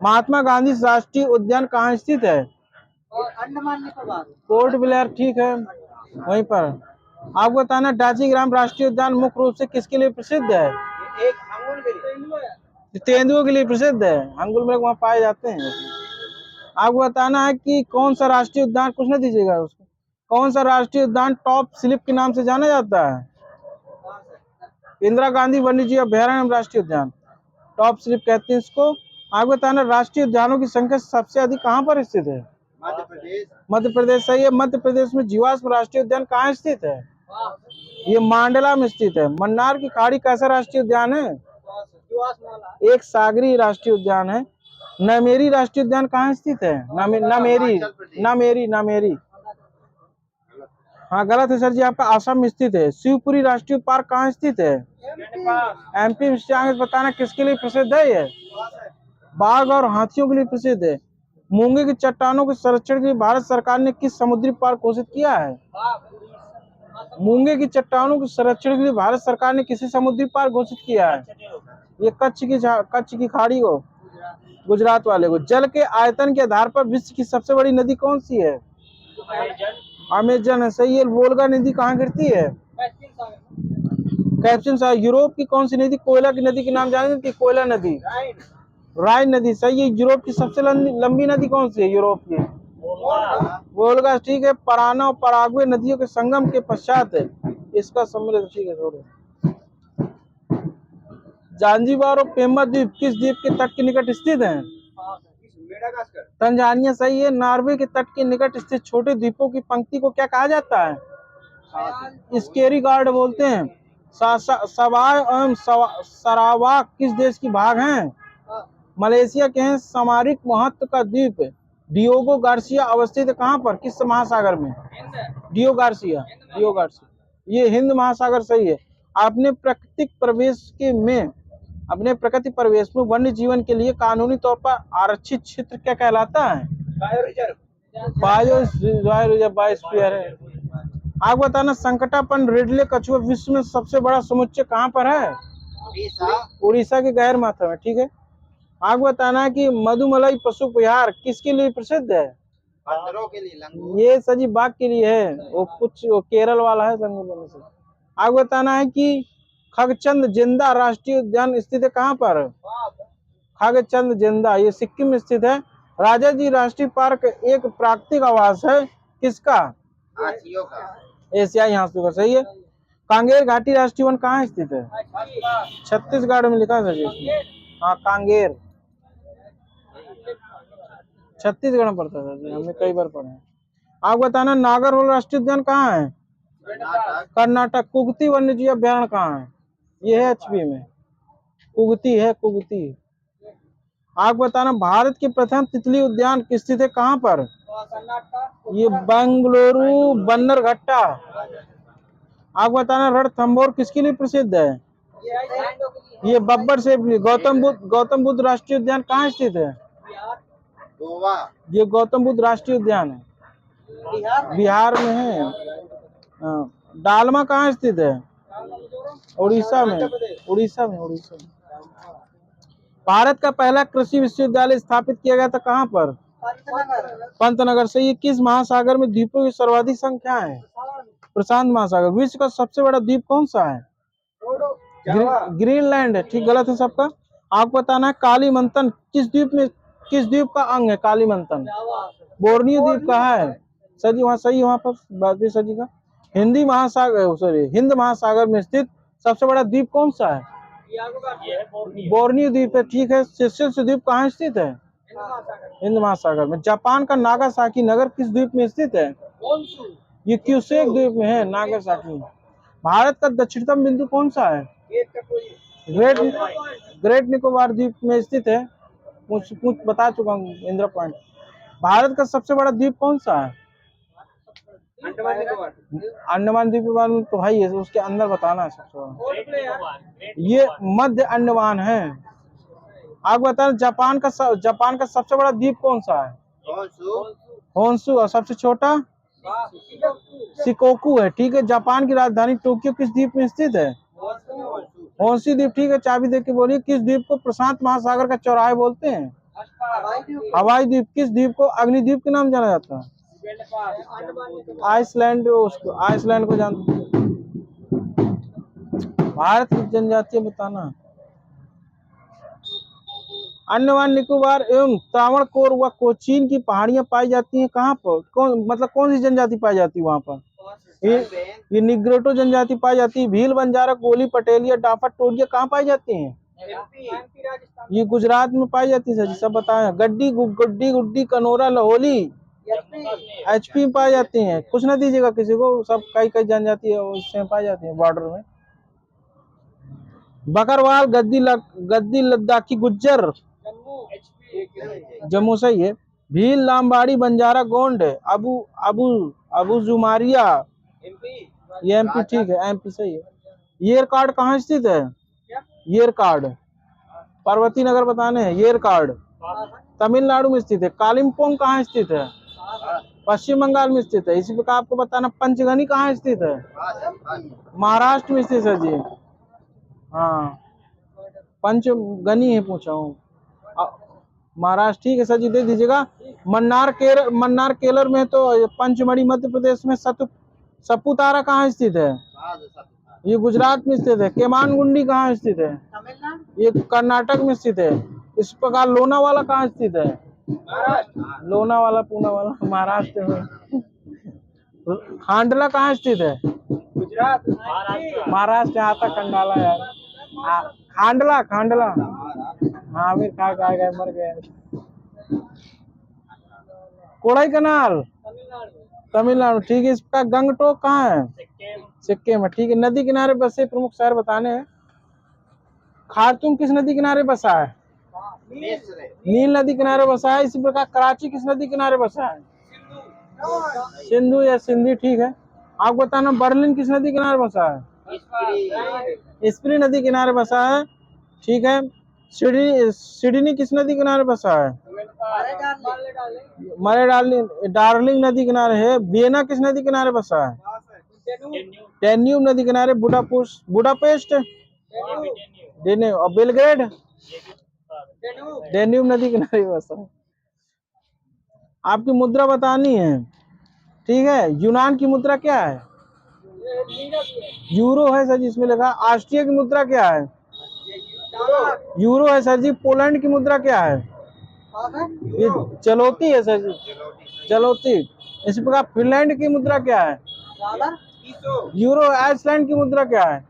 महात्मा गांधी राष्ट्रीय उद्यान कहाँ स्थित है? पोर्ट ब्लेयर, ठीक है, वहीं पर। आपको बताना डाची ग्राम राष्ट्रीय उद्यान मुख्य रूप से किसके लिए प्रसिद्ध है? तेंदुओं के लिए प्रसिद्ध है। हंगुल में वहाँ पाए जाते हैं। आपको बताना है कि कौन सा राष्ट्रीय उद्यान, कुछ ना दीजिएगा उसको, कौन सा राष्ट्रीय उद्यान टॉप स्लिप के नाम से जाना जाता है? इंदिरा गांधी वन्य जीव अभयारण्य राष्ट्रीय उद्यान, टॉप स्लिप कहते हैं इसको। आपको बताना राष्ट्रीय उद्यानों की संख्या सबसे अधिक कहाँ पर स्थित है? मध्य प्रदेश। मध्य प्रदेश, सही है। मध्य प्रदेश में जीवाश्म राष्ट्रीय उद्यान कहाँ स्थित है? ये मांडला में स्थित है। मन्नार की खाड़ी कैसा राष्ट्रीय उद्यान है? एक सागरीय राष्ट्रीय उद्यान है। नामेरी राष्ट्रीय उद्यान कहाँ स्थित है? नामेरी। हाँ, गलत है सर जी, आपका आसाम में स्थित है। शिवपुरी राष्ट्रीय पार्क कहाँ स्थित है? एमपी में। बताना किसके लिए प्रसिद्ध है? ये बाघ और हाथियों के लिए प्रसिद्ध है। मूंगे की चट्टानों के संरक्षण के लिए भारत सरकार ने किस समुद्री पार्क घोषित किया है? मूंगे की चट्टानों के संरक्षण के लिए भारत सरकार ने किसी समुद्री पार्क घोषित किया है? ये कच्छ की खाड़ी को, गुजरात वाले को। जल के आयतन के आधार पर विश्व की सबसे बड़ी नदी कौन सी है? अमेजन है, सही है। वोल्गा नदी कहाँ गिरती है? कैप्शन साहब। यूरोप की कौन सी नदी कोयला की नदी के नाम जानी जाती है? कोयला नदी, राइन नदी, सही है। यूरोप की सबसे लंबी नदी कौन सी है यूरोप की? वोल्गा, ठीक है। पराना और पराग्वे नदियों के संगम के पश्चात है इसका सम्मिलित, ठीक है, छोड़ो। जांजीबार और पेम्बा द्वीप किस द्वीप के तट के निकट स्थित हैं? तंजानिया, सही है। नॉर्वे के तट के निकट स्थित छोटे द्वीपों की पंक्ति को क्या कहा जाता है? स्केरी गार्ड बोलते हैं। सवाय एवं सरावाक किस देश की भाग हैं? मलेशिया के हैं। सामरिक महत्व का द्वीप डियोगो गार्सिया अवस्थित है कहाँ पर? किस महासागर में? डियो गार्सिया, ये हिंद महासागर, सही है। अपने प्राकृतिक प्रवेश में वन्य जीवन के लिए कानूनी तौर पर आरक्षित क्षेत्र क्या कहलाता है? बायोस्फीयर है। आप बताना संकटापन रेडले कछुआ विश्व में सबसे बड़ा समुच्चय कहाँ पर है? उड़ीसा के गहरमाथा में, ठीक है। आप बताना कि मधुमलाई पशु विहार किसके लिए प्रसिद्ध है? बंदरों के लिए, ये सजी बाघ के लिए है। वो केरल वाला है लंगूर से। आप बताना है कि खगचंद जिंदा राष्ट्रीय उद्यान स्थित है कहाँ पर? खगचंद जिंदा, ये सिक्किम में स्थित है। राजा जी राष्ट्रीय पार्क एक प्राकृतिक आवास है किसका? हाथियों का। एशियाई हाथियों का, सही है। कांगेर घाटी राष्ट्रीय वन कहाँ स्थित है? छत्तीसगढ़ में लिखा है सर। हाँ, कांगेर छत्तीसगढ़ में पड़ता है, हमने कई बार पढ़ा है। आप बताना नागरहोल राष्ट्रीय उद्यान कहाँ है? कर्नाटक। कुगती वन्य जीव अभयारण्य कहाँ है? ये है एचपी में, कुगती है, कुगती। आप बताना भारत के प्रथम तितली उद्यान स्थित है कहाँ पर? ये बेंगलुरु बन्नरघट्टा। आप बताना रणथंभौर किसके लिए प्रसिद्ध है? ये बब्बर से। गौतम बुद्ध राष्ट्रीय उद्यान कहाँ स्थित है? गोवा। ये गौतम बुद्ध राष्ट्रीय उद्यान है, बिहार में है। डालमा कहाँ स्थित है? उड़ीसा में। भारत का पहला कृषि विश्वविद्यालय स्थापित किया गया था कहाँ पर? पंतनगर से। ये किस महासागर में द्वीपों की सर्वाधिक संख्या है? प्रशांत महासागर। विश्व का सबसे बड़ा द्वीप कौन सा है? ग्रीनलैंड है, ठीक। गलत है सबका। आपको बताना है कालीमंथन किस द्वीप का अंग है? कालीमंथन बोर्नियो द्वीप का है, सजी वहाँ, सही। वहाँ पर बात सजी का। हिंद महासागर में स्थित सबसे बड़ा द्वीप कौन सा है? बोर्नियो द्वीप है, ठीक है। सेशेल्स द्वीप कहाँ स्थित है? हिंद महासागर में। जापान का नागासाकी नगर किस द्वीप में स्थित है? ये क्यूसेक द्वीप में है, नागासाकी। भारत का दक्षिणतम बिंदु कौन सा है? ग्रेट ग्रेट निकोबार द्वीप में स्थित है। कुछ बता चुका हूँ, इंदिरा पॉइंट। भारत का सबसे बड़ा द्वीप कौन सा है? अंडमान निकोबार में तो भाई है, उसके अंदर बताना है सबसे बड़ा। ये मध्य अंडमान है। आप बताओ जापान का सबसे बड़ा द्वीप कौन सा है? होन्शु। और सबसे छोटा शिकोकू है, ठीक है। जापान की राजधानी टोक्यो किस द्वीप में स्थित है? होन्शु द्वीप, ठीक है। चाबी देके बोलिए, किस द्वीप को प्रशांत महासागर का चौराहा बोलते हैं? हवाई द्वीप। किस द्वीप को अग्निद्वीप के नाम जाना जाता है? आइसलैंड। उसको आइसलैंड को जानते हैं। भारत की जनजातियां बताना। अंडमान निकोबार एवं त्रावणकोर व कोचीन की पहाड़ियां पाई जाती हैं कहाँ पर? कौन सी जनजाति पाई जाती है वहां पर? ये निग्रोटो जनजाति पाई जाती है। भील, बंजारा, कोली, पटेलिया, डाफा, टोलिया कहाँ पाई जाती हैं? ये गुजरात में पाई जाती है सर जी, सब बताए। गड्डी, गुड्डी, कनोरा, लहोली एचपी में पाई जाती हैं। कुछ ना दीजिएगा किसी को, सब कई जनजाति है उसमें पाई जाती है बॉर्डर में। बकरवाल, गद्दी लद्दाखी, गुज्जर जम्मू सही है। भील, लामबाड़ी, बंजारा, गोंड, अबू जुमारिया ये एमपी, ठीक है। एमपी सही है। येरकाड कहाँ स्थित है? येरकाड पार्वती नगर बताने हैं। येरकाड तमिलनाडु में स्थित है। कालिम्पोंग कहाँ स्थित है? पश्चिम बंगाल में स्थित है। इसी प्रकार आपको बताना पंचगनी कहाँ स्थित है? महाराष्ट्र में स्थित है जी। हाँ, पंचगनी है पूछा हूँ, महाराष्ट्र, ठीक है सर जी, दे दीजिएगा। मन्नार केरल में तो पंचमढ़ी मध्य प्रदेश में। सपुतारा कहाँ स्थित है? ये गुजरात में स्थित है। केमानगुंडी कहाँ स्थित है? ये कर्नाटक में स्थित है। इस प्रकार लोनावाला कहाँ स्थित है? लोनावाला पूनावाला महाराष्ट्र में। खांडला कहाँ स्थित है? गुजरात। महाराष्ट्र आता खंडाला यार। खांडला हाँ, आमिर खा गए, मर गए। कोड़ाई कनाल तमिलनाडु, ठीक है। इसका गंगटोक कहाँ है? सिक्किम में, ठीक है। नदी किनारे बसे प्रमुख शहर बताने हैं। खार्तूम किस नदी किनारे बसा है? नील नदी किनारे बसा है। इसी प्रकार कराची किस नदी किनारे बसा है? सिंधु या सिंधी, ठीक है। आपको बताना बर्लिन किस नदी किनारे बसा है? स्प्री नदी किनारे बसा है, ठीक है। सिडनी किस नदी किनारे बसा है? डार्लिंग नदी किनारे है। वियना किस नदी किनारे बसा है? डेन्यूब नदी किनारे। बुडापेस्ट और बेलग्रेड डेन्यूब नदी किनारे बसा है। आपकी मुद्रा बतानी है, ठीक है। यूनान की मुद्रा क्या है? यूरो है सर जी, इसमें लिखा। ऑस्ट्रिया की मुद्रा क्या है? यूरो है सर जी। पोलैंड की मुद्रा क्या है? ये चलोती है सर जी, चलोती। इसी प्रकार फिनलैंड की मुद्रा क्या है? यूरो। आइसलैंड की मुद्रा क्या है?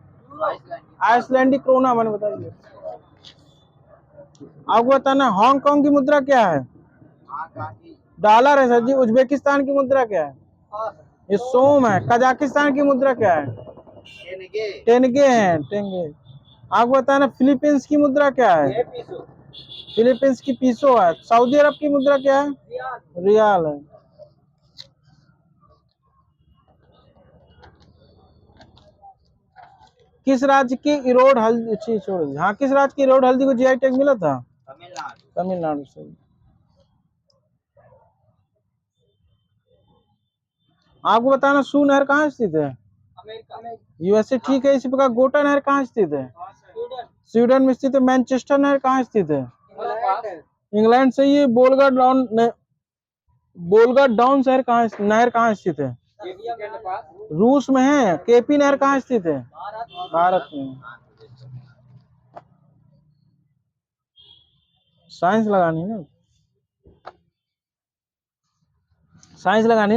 आइसलैंडी क्रोना। मैंने बताइए। आपको बताना हांगकांग की मुद्रा क्या है? डॉलर है सर जी। उज्बेकिस्तान की मुद्रा क्या है? ये सोम है। कजाकिस्तान की मुद्रा क्या है? टेंगे है, टेंगे। आपको बताना फिलीपींस की मुद्रा क्या है? फिलीपींस की पीसो है। सऊदी अरब की मुद्रा क्या है? रियाल है। किस राज्य की इरोड हल्दी छोड़ हाँ, किस राज्य की इरोड हल्दी को जीआई टैग मिला था? तमिलनाडु से। आपको बताना सू नहर कहाँ स्थित है? यूएसए, ठीक है। इसी प्रकार गोटा नहर कहाँ स्थित है? स्वीडन में स्थित है। मैनचेस्टर नहर कहाँ स्थित है? इंग्लैंड से। ये बोलगा डाउन नहर कहाँ स्थित है? रूस में है। केपी नहर कहाँ स्थित है? भारत में। साइंस लगानी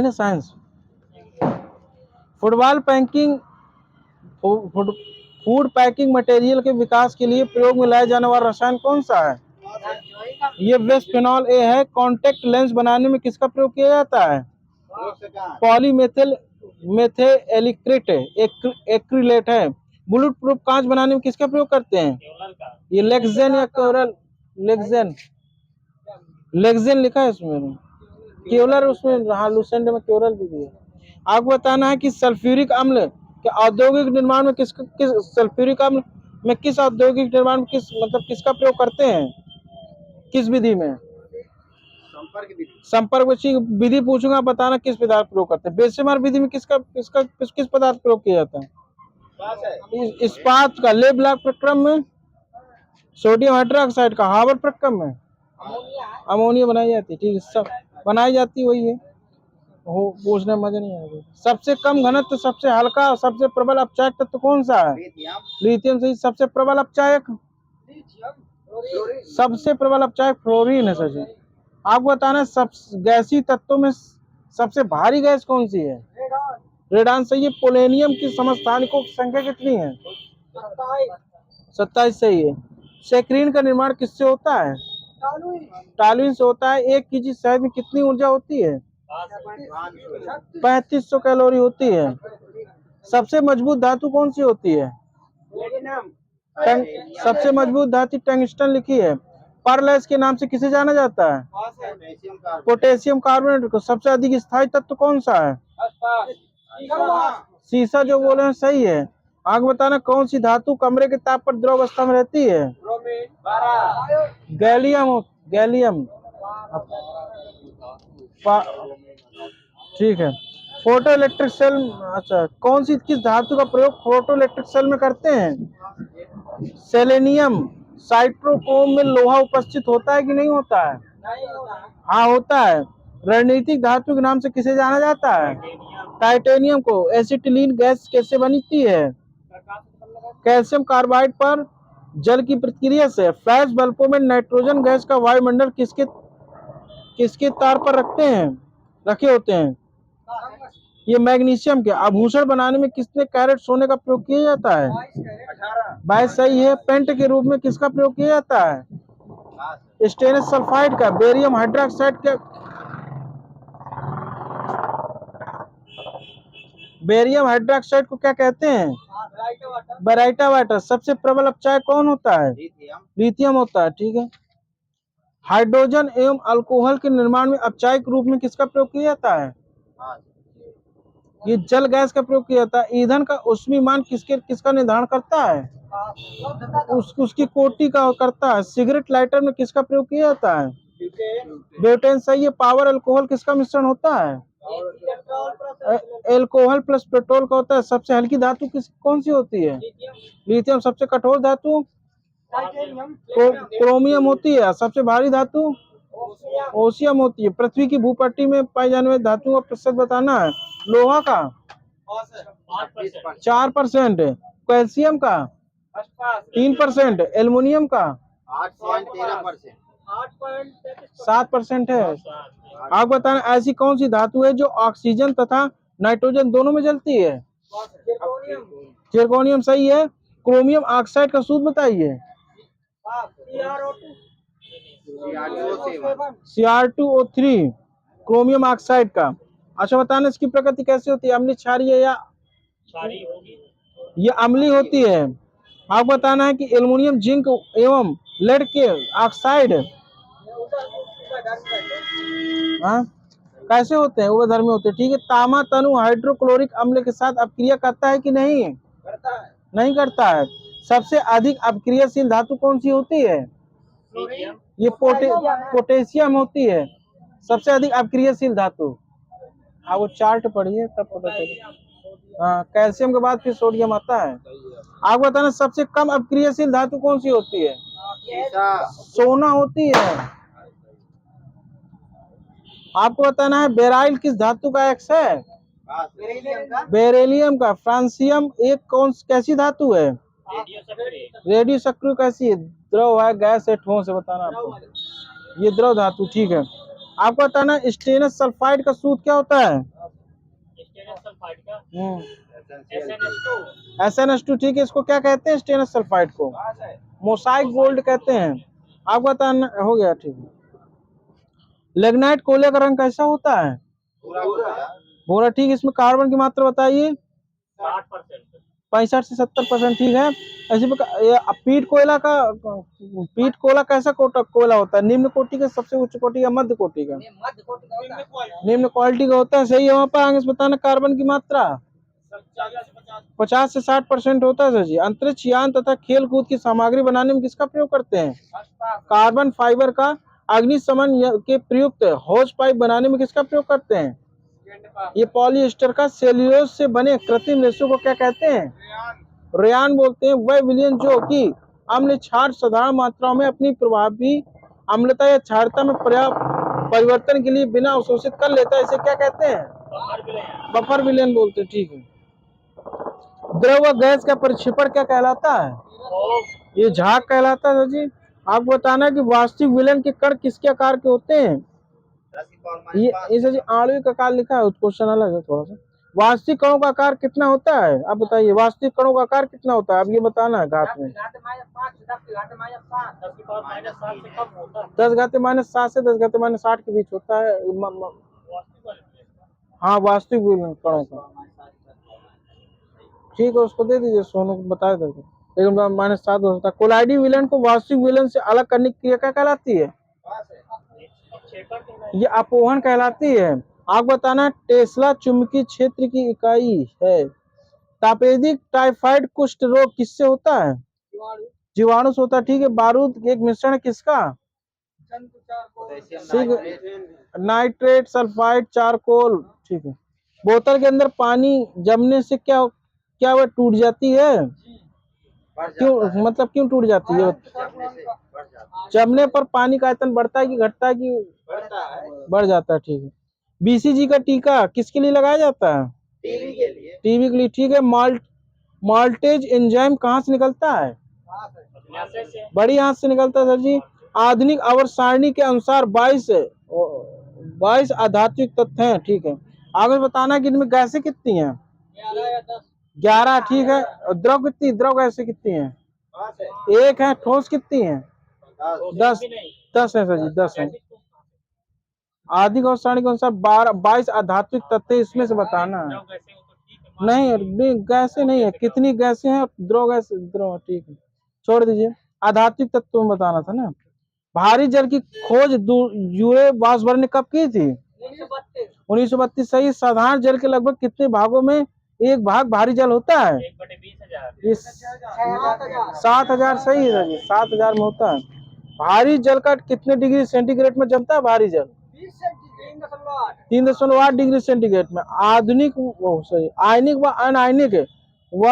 ना, science. Football ranking food packing material के विकास के लिए प्रयोग में लाया जाने वाला रसायन कौन सा है? ये बिस्फेनॉल ए है। कॉन्टेक्ट लेंस बनाने में किसका प्रयोग किया जाता है? पॉलीमेथिल मेथेलिक्रेट एक्रिलेट है। बुलेट प्रूफ कांच बनाने में किसका प्रयोग करते हैं? ये लेक्सेन या केवलर? लेक्सेन लिखा है इसमें, केवलर उसमें, हाँ लूसेंट में केवलर भी दिया। आपको बताना है कि सल्फ्यूरिक अम्ल के औद्योगिक निर्माण में किस सल्फ्यूरिक अम्ल में किस औद्योगिक निर्माण में किसका प्रयोग करते हैं? किस विधि में? संपर्क विधि पूछूंगा, बताना किस पदार्थ प्रयोग करते हैं। बेशुमार विधि में किस पदार्थ प्रयोग किया जाता है? इस्पात का। ले ब्लॉक प्रक्रम में सोडियम हाइड्रोक्साइड का। हावर प्रक्रम में अमोनिया बनाई जाती है। ठीक है, सब बनाई जाती वही है, हो पूछने में मजा नहीं आएगा। सबसे कम घनत्व, सबसे हल्का और सबसे प्रबल अपचायक तत्व कौन सा है? लिथियम सही। सबसे प्रबल अपचायक, सबसे प्रबल अपचायक फ्लोरीन है सर। आपको बताना है सब गैसीय तत्वों में सबसे भारी गैस कौन सी है? रेडान सही है। पोलेनियम की समस्थानिकों की संख्या कितनी है? 27 सही है। सेक्रीन का निर्माण किससे होता है? टालुइन से होता है। 1 केजी शहद में कितनी ऊर्जा होती है? 3500 कैलोरी होती है। सबसे मजबूत धातु कौन सी होती है? सबसे मजबूत धातु टंगस्टन लिखी है। परलेस के नाम से किसे जाना जाता है? पोटेशियम कार्बोनेट को। सबसे अधिक स्थायी तत्व कौन सा है? सीसा जो बोले हैं सही है। आगे बताना कौन सी धातु कमरे के ताप पर द्रव अवस्था में रहती है? गैलियम। ठीक है। फोटो इलेक्ट्रिक सेल, अच्छा कौन सी किस धातु का प्रयोग फोटो इलेक्ट्रिक सेल में करते हैं? सेलेनियम। साइट्रोक्रोम में लोहा उपस्थित होता है कि नहीं होता है? हाँ होता है। रणनीतिक धातु के नाम से किसे जाना जाता है? टाइटेनियम को। एसिटिलीन गैस कैसे बनती है? कैल्शियम कार्बाइड पर जल की प्रतिक्रिया से। फ्लैश बल्बों में नाइट्रोजन गैस का वायुमंडल किसके तार पर रखे होते हैं? ये मैग्नीशियम के। आभूषण बनाने में कितने कैरेट सोने का प्रयोग किया जाता है? 22 सही है। पेंट के रूप में किसका प्रयोग किया जाता है? स्टेनलेस सल्फाइड का। बेरियम हाइड्रोक्साइड का। बेरियम हाइड्रोक्साइड को क्या कहते हैं? Baryta water. सबसे प्रबल अपचायक कौन होता है? लिथियम होता है। ठीक है। हाइड्रोजन एवं अल्कोहल के निर्माण में अपचायक रूप में किसका प्रयोग किया जाता है? ये जल गैस का प्रयोग किया जाता है। ईंधन का ऊष्मीय मान किसका निर्धारण करता है? उसकी कोटि का करता है। सिगरेट लाइटर में किसका प्रयोग किया जाता है? ब्यूटेन सही है। पावर अल्कोहल किसका मिश्रण होता है? अल्कोहल प्लस पेट्रोल का होता है। सबसे हल्की धातु कौन सी होती है? लिथियम। सबसे कठोर धातु क्रोमियम होती है। सबसे भारी धातु ओसियम होती है। पृथ्वी की भूपट्टी में पाई जाने वाली धातु का प्रतिशत बताना है। लोहा का 4%, कैल्शियम का 3%, एल्युमिनियम का 7% है। आप बताना ऐसी कौन सी धातु है जो ऑक्सीजन तथा नाइट्रोजन दोनों में जलती है? जिरकोनियम सही है। क्रोमियम ऑक्साइड का सूत्र बताइए। Cr2O3 क्रोमियम ऑक्साइड का। अच्छा बताना इसकी प्रकृति कैसी होती है? अम्लीय, क्षारीय या ये अम्लीय होती है। आप बताना है कि एल्युमिनियम जिंक एवं लेड के ऑक्साइड कैसे होते हैं? उभयधर्मी होते हैं। ठीक है। तामा तनु हाइड्रोक्लोरिक अम्ल के साथ अपक्रिया करता है कि नहीं? नहीं करता है। सबसे अधिक अपक्रियाशील धातु कौन सी होती है? ये पोटेशियम होती है सबसे अधिक अपक्रियाशील धातु। हाँ वो चार्ट पढ़िए तब पता चलेगा। हाँ कैल्शियम के बाद फिर सोडियम आता है। आपको बताना सबसे कम अपक्रियाशील धातु कौन सी होती है? सोना होती है। आपको बताना है बेराइल किस धातु का एक्स है? बेरिलियम का। फ्रांसियम एक कैसी धातु है? रेडियो सक्रिय कैसी है? द्रव है, गैस है, ठोस है? बताना आपको। ये द्रव धातु। ठीक है। आपको बताना स्टेनलेस सल्फाइड का सूत्र क्या होता है? सल्फाइड का एसेंशियल SnS2 ठीक है, इसको क्या कहते हैं? स्टेनस सल्फाइड को मोसाइक गोल्ड कहते हैं। आप बताना, हो गया ठीक है। लिग्नाइट कोयले का रंग कैसा होता है? पूरा पूरा भूरा ठीक है। इसमें कार्बन की मात्रा बताइए। 60%। 65 से 70% ठीक है। ऐसे प्रकार पीट कोयला कैसा कोयला होता है? निम्न कोटि का, सबसे उच्च कोटि का, मध्य कोटि का? निम्न क्वालिटी का होता है, सही है। वहाँ पर आगे से बताना कार्बन की मात्रा 50 से 60% होता है सर जी। अंतरिक्ष यान तथा खेल कूद की सामग्री बनाने में किसका प्रयोग करते हैं? कार्बन फाइबर का। अग्निशमन के प्रयुक्त होज पाइप बनाने में किसका प्रयोग करते हैं? ये पॉलिएस्टर का। सेल्यूलोज से बने कृत्रिम रेशों को क्या कहते हैं? रेयान बोलते हैं। वह विलयन जो कि अम्ल क्षार साधारण मात्राओं में अपनी प्रभावी अम्लता या क्षारता में पर्याप्त परिवर्तन के लिए बिना अवशोषित कर लेता है, इसे क्या कहते हैं? बफर विलयन बोलते हैं, ठीक है। द्रव व गैस का परिक्षेपण क्या कहलाता है? ये झाग कहलाता है सर जी। आपको बताना है कि वास्तविक विलयन के कण किसके आकार के होते हैं? 10 की पावर ये सर जी आणविक आकार लिखा है, क्वेश्चन अलग है थोड़ा सा। वास्तविक कणों का आकार कितना होता है? आप बताइए, वास्तविक कणों का आकार कितना होता है? आप ये बताना है घात में। 10 की पावर -7 से कम होता है। 10⁻⁷ से 10⁻⁸ के बीच होता है। हाँ, वास्तविक विलयन कणों का, ठीक है। उसको दे दीजिए, सोनू को बता देंगे। लेकिन -7 होता है। कोलाइडी विलयन को वास्तविक विलयन से अलग करने की क्रिया क्या कहलाती है? ये अपोहन कहलाती है। आप बताना, टेस्ला चुंबकीय क्षेत्र की इकाई है। तापेदिक टाइफाइड कुष्ठ रोग किससे होता है? जीवाणु से होता है, ठीक है। बारूद एक मिश्रण है किसका? नाइट्रेट, सल्फाइड, चारकोल, ठीक है। बोतल के अंदर पानी जमने से क्या क्या वह टूट जाती है? क्यों, मतलब क्यों टूट जाती है? जमने पर पानी का आयतन बढ़ता है कि घटता है कि बढ़ जाता है, ठीक है। BCG का टीका किसके लिए लगाया जाता है? टीवी के लिए। टीबी के लिए, ठीक है। माल्टेज एंजाइम कहाँ से निकलता है? बड़ी आंत से निकलता है सर जी। आधुनिक आवर्त सारणी के अनुसार 22 आध्यात्मिक तत्व हैं, ठीक है। आगे बताना कि इनमें गैसें कितनी हैं? 11, ठीक है। और द्रव कितनी, द्रव गैसें कितनी हैं? 1 है। ठोस कितनी है? 10 है सर जी, 10 है। आदि और सारणी के अनुसार 22 आध्यात्मिक तत्व, इसमें से बताना है। नहीं, गैसें नहीं है। कितनी गैसें हैं? द्रव गैस, द्रव, ठीक है, छोड़ दीजिए। आध्यात्मिक तत्व में बताना था ना। भारी जल की खोज यूरे वासवर्न ने कब की थी? 1932, सही। साधारण जल के लगभग कितने भागों में एक भाग भारी जल होता है? 7,000, सही है सर जी, 7,000 में होता है। भारी जल का कितने डिग्री सेंटीग्रेड में जमता है? भारी जल 3.8 डिग्री सेंटीग्रेड में। आधुनिक सॉरी आयनिक व अनायनिक व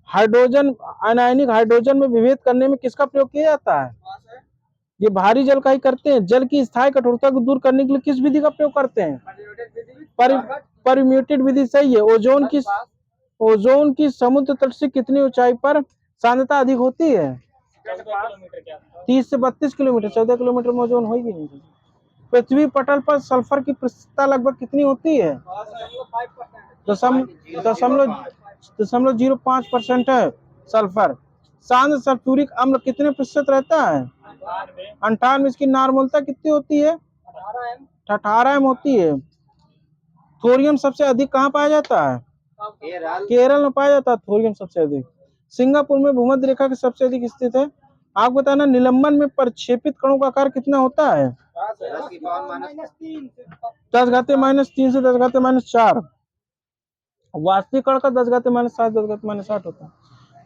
हाइड्रोजन, अनायनिक हाइड्रोजन में विभेद करने में किसका प्रयोग किया जाता है? ये भारी जल का ही करते हैं। जल की स्थायी कठोरता को दूर करने के लिए किस विधि का प्रयोग करते हैं? परम्यूटेड विधि, सही है। ओजोन की समुद्र तट से कितनी ऊंचाई पर सांद्रता अधिक होती है? 30 से 32 किलोमीटर। 14 किलोमीटर में ओजोन होगी नहीं। पृथ्वी पटल पर सल्फर की प्रतिशतता लगभग कितनी होती है? 0.05% है सल्फर। सांद्र सल्फ्यूरिक अम्ल कितने प्रतिशत रहता है? 98। इसकी नार्मलता कितनी होती है? 18 m होती है। थोरियम सबसे अधिक कहाँ पाया जाता है? केरल में पाया जाता है थोरियम सबसे अधिक। सिंगापुर में भूमध्य रेखा के सबसे अधिक स्थित है। आप बताना, निलंबन में प्रक्षेपित कणों का आकार कितना होता है? 10 की पावर -3 10⁻³ से 10⁻⁴। वास्तविक कण का 10⁻7 10⁻8 होता है।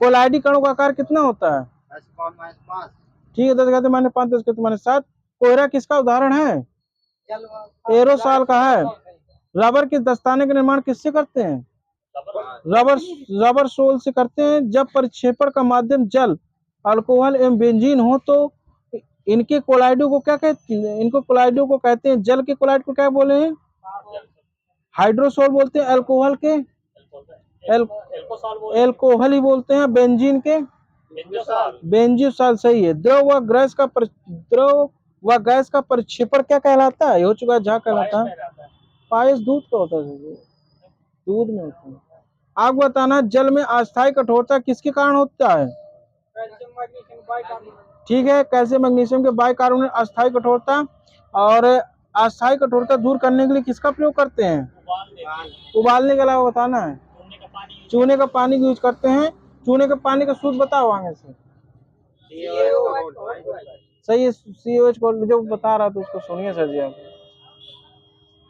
कोलाइडी कणों का आकार कितना होता है? 10 की पावर -5 ठीक है, 10⁻5 10⁻7। कोहरा किसका उदाहरण है? एरोसॉल का है। रबर के दस्ताने का निर्माण किससे करते हैं? रबर सोल से करते हैं। जब परिक्षेपण का माध्यम जल, अल्कोहल एवं बेंजीन हो तो इनके कोलाइडो को क्या कहते हैं? इनको कोलाइडो को कहते हैं। जल के कोलाइड को क्या बोले हैं? हाइड्रोसोल बोलते हैं। अल्कोहल के एल्कोहल ही बोलते हैं। बेंजीन के बेंजीसॉल, सही है। द्रव व गैस का परिक्षेपण क्या कहलाता है? हो चुका है, झा कहलाता है। पायस दूध का होता है। दूध में होती है। आपको बताना जल में अस्थायी कठोरता किसके कारण होता है? ठीक है, कैल्शियम मैग्नीशियम के बाइकार्बोनेट अस्थायी कठोरता। और अस्थायी कठोरता दूर करने के लिए किसका प्रयोग करते हैं? उबालने के अलावा बताना है। चूने का पानी यूज करते हैं। चूने के पानी का सूत्र बताओ आगे से। सही है, COH को जो बता रहा था उसको सुनिए सर जी आप।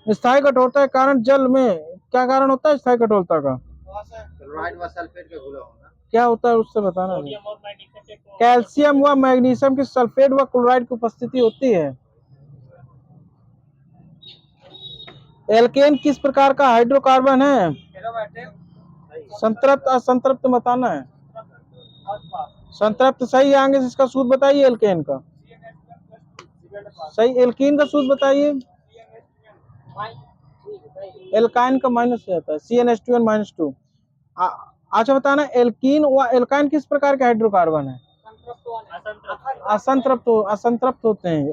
स्थायी कठोरता के कारण जल में क्या कारण होता है? स्थायी कठोरता का क्लोराइड व सल्फेट के घुला होना। क्या होता है उससे बताना। सोडियम और मैग्नीशियम के कैल्शियम व मैग्नीशियम की सल्फेट व क्लोराइड की उपस्थिति होती है। एल्केन किस प्रकार का हाइड्रोकार्बन है? संतृप्त असंतृप्त बताना है। संतृप्त सही है। आगे से इसका सूत्र बताइए एल्केन का। सही, एल्कीन का सूत्र बताइए। एल्काइन का माइनस रहता है, CnH2n-2। अच्छा बताना, एल्कीन व एल्काइन किस प्रकार के हाइड्रोकार्बन है? असंतृप्त होते हैं।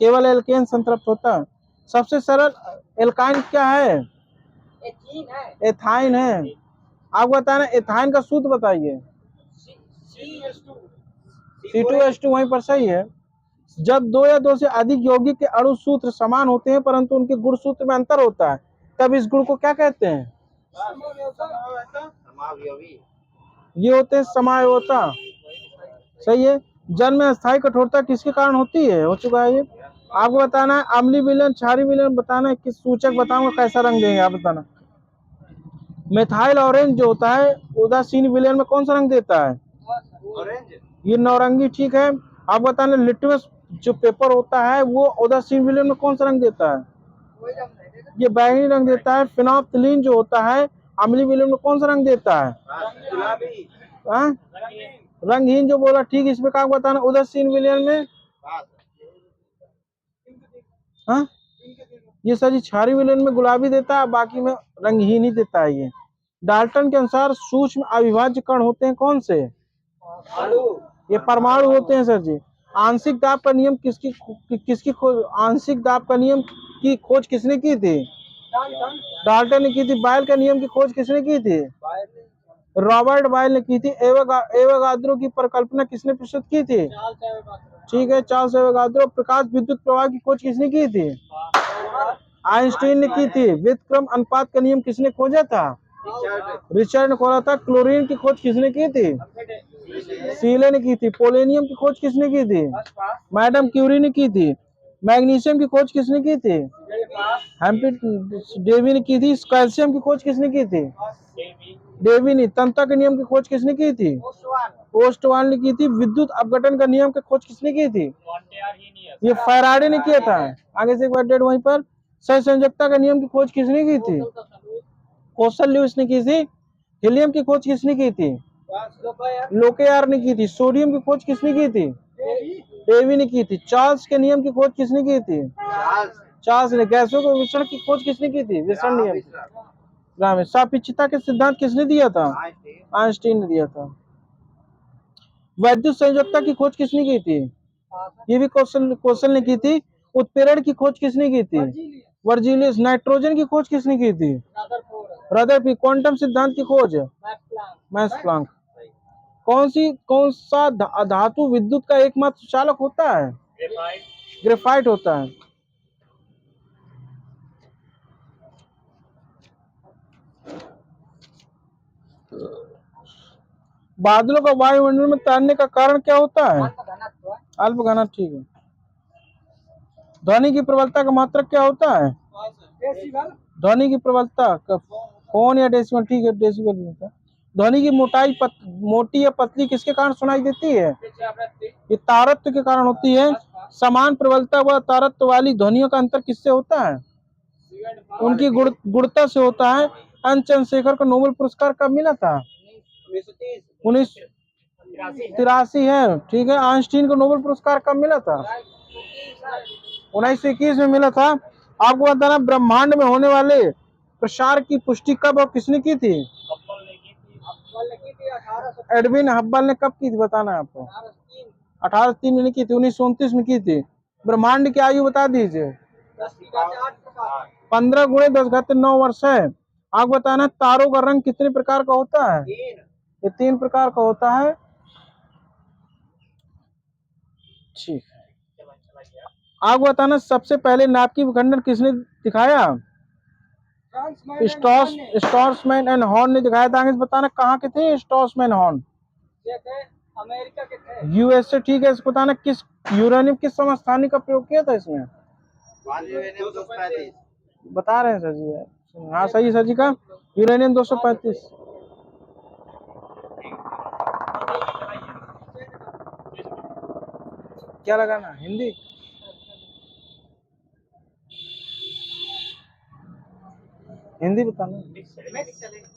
केवल एल्केन संतृप्त होता है। सबसे सरल एल्काइन क्या है? एथाइन है। आपको बताना एथाइन का सूत्र बताइए। C2H2 वहीं पर सही है। जब दो या दो से अधिक यौगिक के अणु सूत्र समान होते हैं परंतु उनके गुण सूत्र में अंतर होता है तब इस गुण को क्या कहते हैं? समावयवी। ये होते हैं समायोता। सही है। जल में अस्थायी कठोरता किसके कारण होती है? हो चुका है ये। आपको बताना है अम्लीय विलयन क्षारीय विलयन बताना है। किस सूचक बताऊंगा कैसा रंग देंगे आप बताना। मेथाइल ऑरेंज जो होता है उदासीन विलयन में कौन सा रंग देता है? ऑरेंज। ये नौरंगी। ठीक है। आप बताना लिटमस जो पेपर होता है वो उदासीन विलयन में कौन सा रंग देता है? ये बैंगनी रंग देता है। फिनोल्फ्थालीन जो होता है अम्लीय विलयन में कौन सा रंग देता है? गुलाबी। हाँ? रंगहीन जो बोला। ठीक, इसमें क्या बताना उदासीन विलयन में? हाँ, ये सर जी क्षारीय विलयन में गुलाबी देता है, बाकी में रंगहीन ही देता है। ये डाल्टन के अनुसार सूक्ष्म अविभाज्य कण होते हैं कौन से? ये परमाणु होते हैं सर जी। आंशिक दाब का नियम किसकी खोज? आंशिक दाब का नियम की खोज किसने की थी? डाल्टन ने की थी। बायल का नियम की खोज किसने की थी? रॉबर्ट बायल ने की थी। एवोगाद्रो की परिकल्पना किसने प्रस्तुत की थी? ठीक है, चार्ल्स एवोगाद्रो। प्रकाश विद्युत प्रवाह की खोज किसने की थी? आइंस्टीन ने की थी। व्युत्क्रम अनुपात का नियम किसने खोजा था? रिचर्ड ने खोजा था। क्लोरीन की खोज किसने की थी? सीले ने की थी। पोलेनियम की खोज किसने की थी? मैडम क्यूरी ने की थी। मैग्नीशियम की खोज किसने की थी? डेवी ने की थी। कैल्शियम की खोज किसने की थी? डेवी ने। तंत्र के नियम की खोज किसने की थी? ओस्टवाल ने की थी। विद्युत अपघटन का नियम की खोज किसने की थी? ये फैराडे ने किया था। आगे से एक बार डेट वहीं पर। सहसंयोजकता का नियम की खोज किसने की थी? कौशल ल्यूइस ने की थी। हीलियम की खोज किसने की थी? लोकेयार ने की थी। सोडियम की खोज किसने की थी? डेवी ने की थी। चार्ल्स के नियम की खोज किसने की थी? चार्ल्स ने। गैसों के विसरण की खोज किसने की थी? विसरण नियम। राम। सापेक्षता के सिद्धांत किसने दिया था? आइंस्टीन ने दिया था। वैद्युत संयोजकता की खोज किसने की थी? ये भी कौशल ने की थी। उत्प्रेरण की खोज किसने की थी? वर्जिलियस। नाइट्रोजन की खोज किसने की थी? रदरफोर्ड। क्वांटम सिद्धांत की खोज मैक्स प्लैंक। कौन सा धातु विद्युत का एकमात्र चालक होता है? ग्रेफाइट होता है। बादलों का वायुमंडल में तैरने का कारण क्या होता है? अल्प घनत्व। ठीक है। ध्वनि की प्रबलता का मात्रक क्या होता है? ध्वनि की प्रबलता कौन या डेसिबल? ठीक है, डेसिबल होता है। ध्वनि की मोटाई मोटी या पतली किसके कारण सुनाई देती है? ये तारत्व के कारण होती है। समान प्रबलता व तारत्व वाली ध्वनियों का अंतर किससे होता है? उनकी गुणता से होता है। एन चंद्रशेखर को नोबेल पुरस्कार कब मिला था? 1983 है। ठीक है। आइंस्टीन को नोबेल पुरस्कार कब मिला था? 1921 में मिला था। आपको बताना ब्रह्मांड में होने वाले प्रसार की पुष्टि कब और किसने की थी? एडविन हब्बल ने कब की थी बताना है आपको? 1803 में नहीं की थी, 1929 में की थी। ब्रह्मांड की आयु बता दीजिए। 15 × 10⁻⁹ 9 वर्ष है। आपको बताना तारों का रंग कितने प्रकार का होता है? तीन। ये 3 प्रकार का होता है। ठीक है। आपको बताना सबसे पहले नाभिक विखंडन किसने दिखाया? स्टॉर्समैन एंड हॉर्न ने दिखाया था। आगे से बताना कहाँ के थे स्टॉर्समैन हॉर्न? अमेरिका के थे। यूएसए। ठीक है। इसको बताना किस यूरेनियम किस समस्थानी का प्रयोग किया था इसमें? यूरेनियम 235। बता रहे हैं सर जी यार। हाँ सही सर जी का यूरेनियम 235। क्या लगाना हिंदी? हिंदी बताना। मिक्स चलेगा।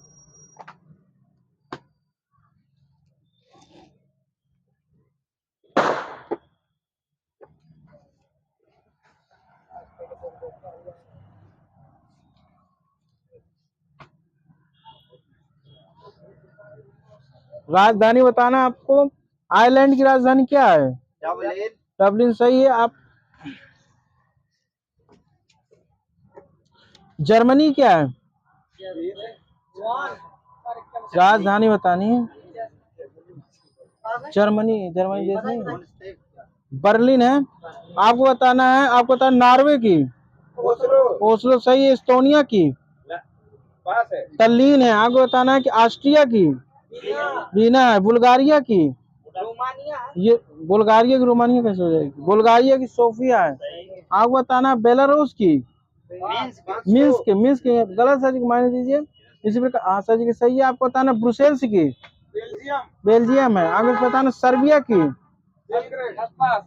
राजधानी बताना आपको। आयरलैंड की राजधानी क्या है? डबलिन। डबलिन सही है। आप जर्मनी क्या है? राजधानी बतानी है। जर्मनी जर्मनी देश नहीं बर्लिन है। आपको बताना है। आपको बताना नॉर्वे की ओस्लो सही है। एस्टोनिया की पास है। तल्लीन है। आपको बताना है कि ऑस्ट्रिया की वीना है। बुल्गारिया की ये बुल्गारिया की रोमानिया कैसे हो जाएगी? बुल्गारिया की सोफिया है। आपको बताना है बेलारूस की मिन्स्क गलत सर जी को मायने दीजिए। इसी प्रकार हाँ सर जी की सही है। आपको बताना ब्रुसेल्स की बेल्जियम है। आगे बताना सर्बिया की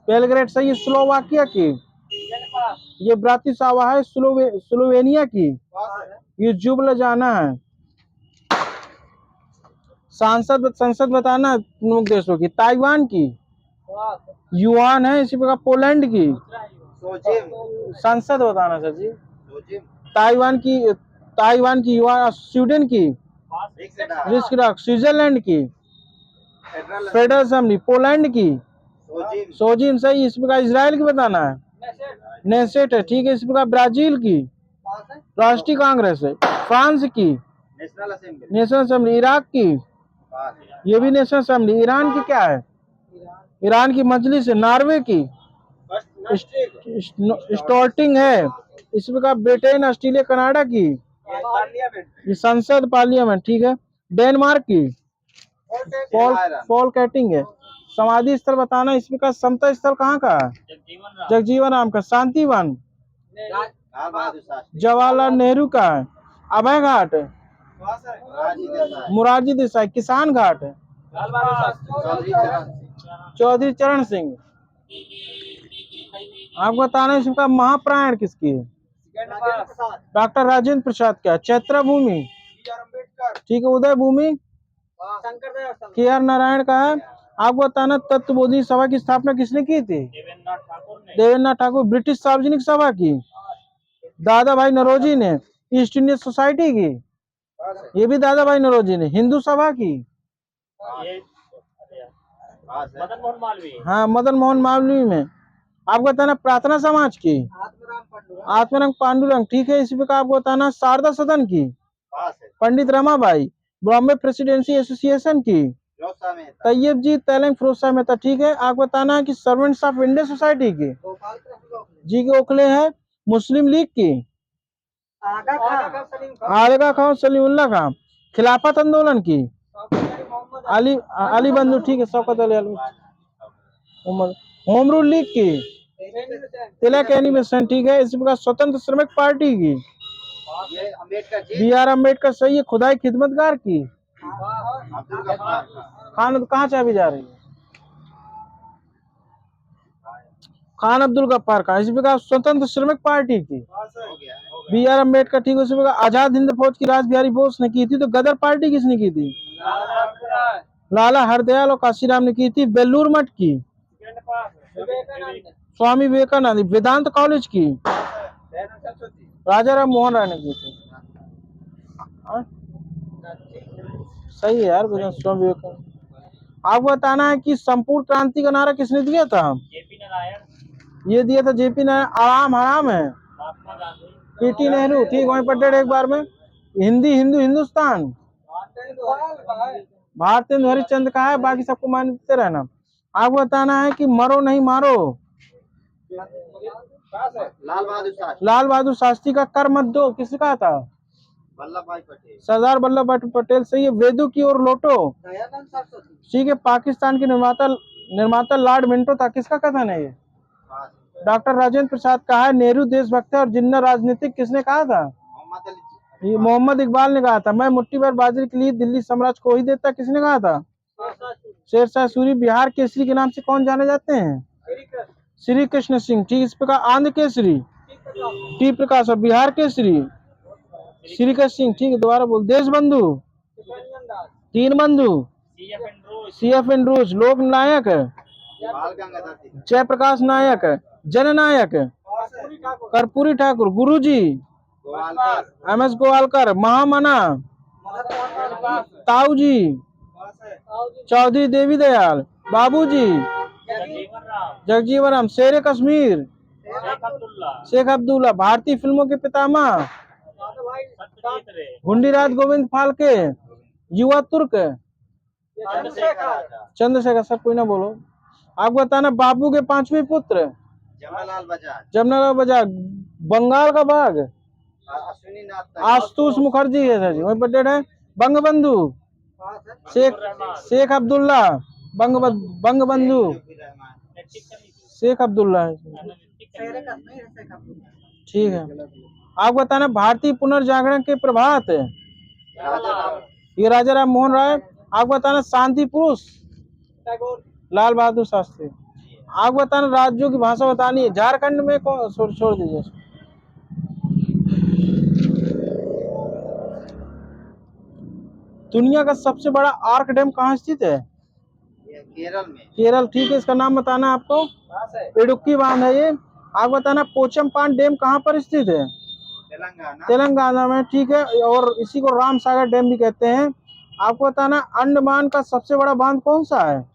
बेलग्रेड सही है। स्लोवाकिया की ये ब्रातिस्लावा है। स्लोवेनिया की ये जुबलजाना है। संसद बताना प्रमुख देशों की। ताइवान की युआन है। इसी प्रकार पोलैंड की संसद बताना सर जी। ताइवान की युआन। स्वीडन की रिक्सडाग। स्विट्जरलैंड की फेडरल असेंबली। पोलैंड की सोजिम सही। इस प्रकार इजराइल की बताना है नेसेट है। ठीक है। इस प्रकार ब्राजील की राष्ट्रीय कांग्रेस है। फ्रांस की नेशनल असेंबली। इराक की ये भी नेशनल असेंबली। ईरान की क्या है? ईरान की मजलिस है। नॉर्वे की स्टॉर्टिंग है। इस प्रकार ब्रिटेन ऑस्ट्रेलिया कनाडा की ये संसद पार्लियामेंट। ठीक है। डेनमार्क की पॉल कैटिंग है। समाधि स्थल बताना। इस प्रकार समता स्थल कहाँ का है? जगजीवन राम का। शांतिवन जवाहरलाल नेहरू का है। अभय घाट मुरारजी देसाई। किसान घाट है चौधरी चरण सिंह। आपको बताना इसका महाप्राण किसकी है? डॉक्टर राजेंद्र प्रसाद का। चैत्रा भूमि ठीक है। उदय भूमि के.आर. नारायण का है। आपको बताना तत्वबोधि सभा की स्थापना किसने की थी? देवेंद्र ठाकुर। ब्रिटिश सार्वजनिक सभा की दादा भाई नौरोजी ने। ईस्ट इंडिया सोसाइटी की ये भी दादा भाई नौरोजी ने। हिंदू सभा की मदन मोहन मालवीय। हाँ मदन मोहन मालवीय में। आपको बताना प्रार्थना समाज की आत्माराम पांडुरंग। ठीक है। इसी प्रकार आपको बताना शारदा सदन की पंडित रमाबाई। बॉम्बे प्रेसिडेंसी एसोसिएशन की तैयब जी तेलंग फिरोज मेहता। ठीक है। आपको बताना कि सर्वेंट्स ऑफ इंडिया सोसाइटी की जी के ओखले है। मुस्लिम लीग की आगा खान सलीमुल्लाह खान। खिलाफत आंदोलन की अली बंधु। ठीक है। Shaukat Ali home rule league की तिलक एनिमेशन। ठीक है। इसी प्रकार स्वतंत्र श्रमिक पार्टी की बी.आर. अम्बेडकर सही है। खुदाई खिदमतगार की खान कहाँ चाबी जा रही है? खान अब्दुल गफ्फार का। इसी प्रकार स्वतंत्र श्रमिक पार्टी की बी.आर. अम्बेडकर। ठीक है। इसी प्रकार आजाद हिंद फौज की राज बिहारी बोस ने की थी। तो गदर पार्टी किसने की थी? लाला हरदयाल और काशीराम ने की थी। बेलूर मठ की स्वामी विवेकानंद। वेदांत कॉलेज की राजा राम मोहन राय ने की थी। सही है यार स्वामी विवेकानंद। आपको बताना है कि संपूर्ण क्रांति का नारा किसने दिया था? जेपी नारायण। ये दिया था जेपी नारायण। आराम हराम है महात्मा गांधी। पीटी नेहरू। ठीक वहीं पर डेढ़ एक बार में हिंदी हिंदू हिंदुस्तान भारतेंदु हरिश्चंद्र का है, बाकी सबको मान देते रहना। आपको बताना है कि मरो नहीं मारो। लाल बहादुर शास्त्री। लाल बहादुर शास्त्री का कर मत दो किसने कहा था? वल्लभ भाई पटेल। सरदार वल्लभ भाई पटेल सही है। वेदों की ओर लौटो दयानंद सरस्वती। ठीक है। पाकिस्तान के निर्माता लॉर्ड मिंटो था, किसका कथन है ये? पास। डॉक्टर राजेंद्र प्रसाद का है। नेहरू देशभक्त है और जिन्ना राजनीतिक किसने कहा था? मोहम्मद अली। ये मोहम्मद इकबाल ने कहा था। मैं मुट्ठी भर बाजरे के लिए दिल्ली साम्राज्य को ही देता, किसने कहा था? शेरशाह सूरी। बिहार केसरी के नाम से कौन जाने जाते हैं? श्री कृष्ण सिंह ठीक। इस प्रकार आंध्र केसरी टी प्रकाश और बिहार केसरी श्री कृष्ण सिंह ठीक है। दोबारा बोल। देश बंधु तीन बंधु CF एंड्रूज। लोक नायक बाल गंगाधर तिलक। जयप्रकाश नायक जननायक कर्पूरी ठाकुर। गुरुजी गोवालकर। MS गोवालकर। महामना ताऊ जी चौधरी देवी दयाल। बाबूजी जगजीवन राम। शेर कश्मीर शेख अब्दुल्ला। भारतीय फिल्मों के पितामह हुंडीराज गोविंद फाल्के। युवा तुर्क चंद्रशेखर। सर कोई ना बोलो। आपको बताना बापू के 5वें पुत्र जमनालाल बजाज। जमनालाल बजाज। बंगाल का बाघ अश्विनी नाथ। आशुतोष मुखर्जी है सर जी, वही बर्थडे है। बंगबंधु शेख अब्दुल्ला। बंगबंधु शेख अब्दुल्ला है ठीक है। आपको बताना भारतीय पुनर्जागरण के प्रभात ये राजा राम मोहन राय। आपको बताना शांति पुरुष लाल बहादुर शास्त्री। आपको बताना राज्यों की भाषा बतानी है। झारखंड में कौन? छोड़ दीजिए। दुनिया का सबसे बड़ा आर्क डैम कहाँ स्थित है? केरल में। केरल ठीक है। इसका नाम बताना आपको। इडुक्की बांध है ये। आप बताना पोचमपान डैम कहाँ पर स्थित है? तेलंगाना। तेलंगाना में ठीक है। और इसी को राम सागर डैम भी कहते हैं। आपको बताना अंडमान का सबसे बड़ा बांध कौन सा है?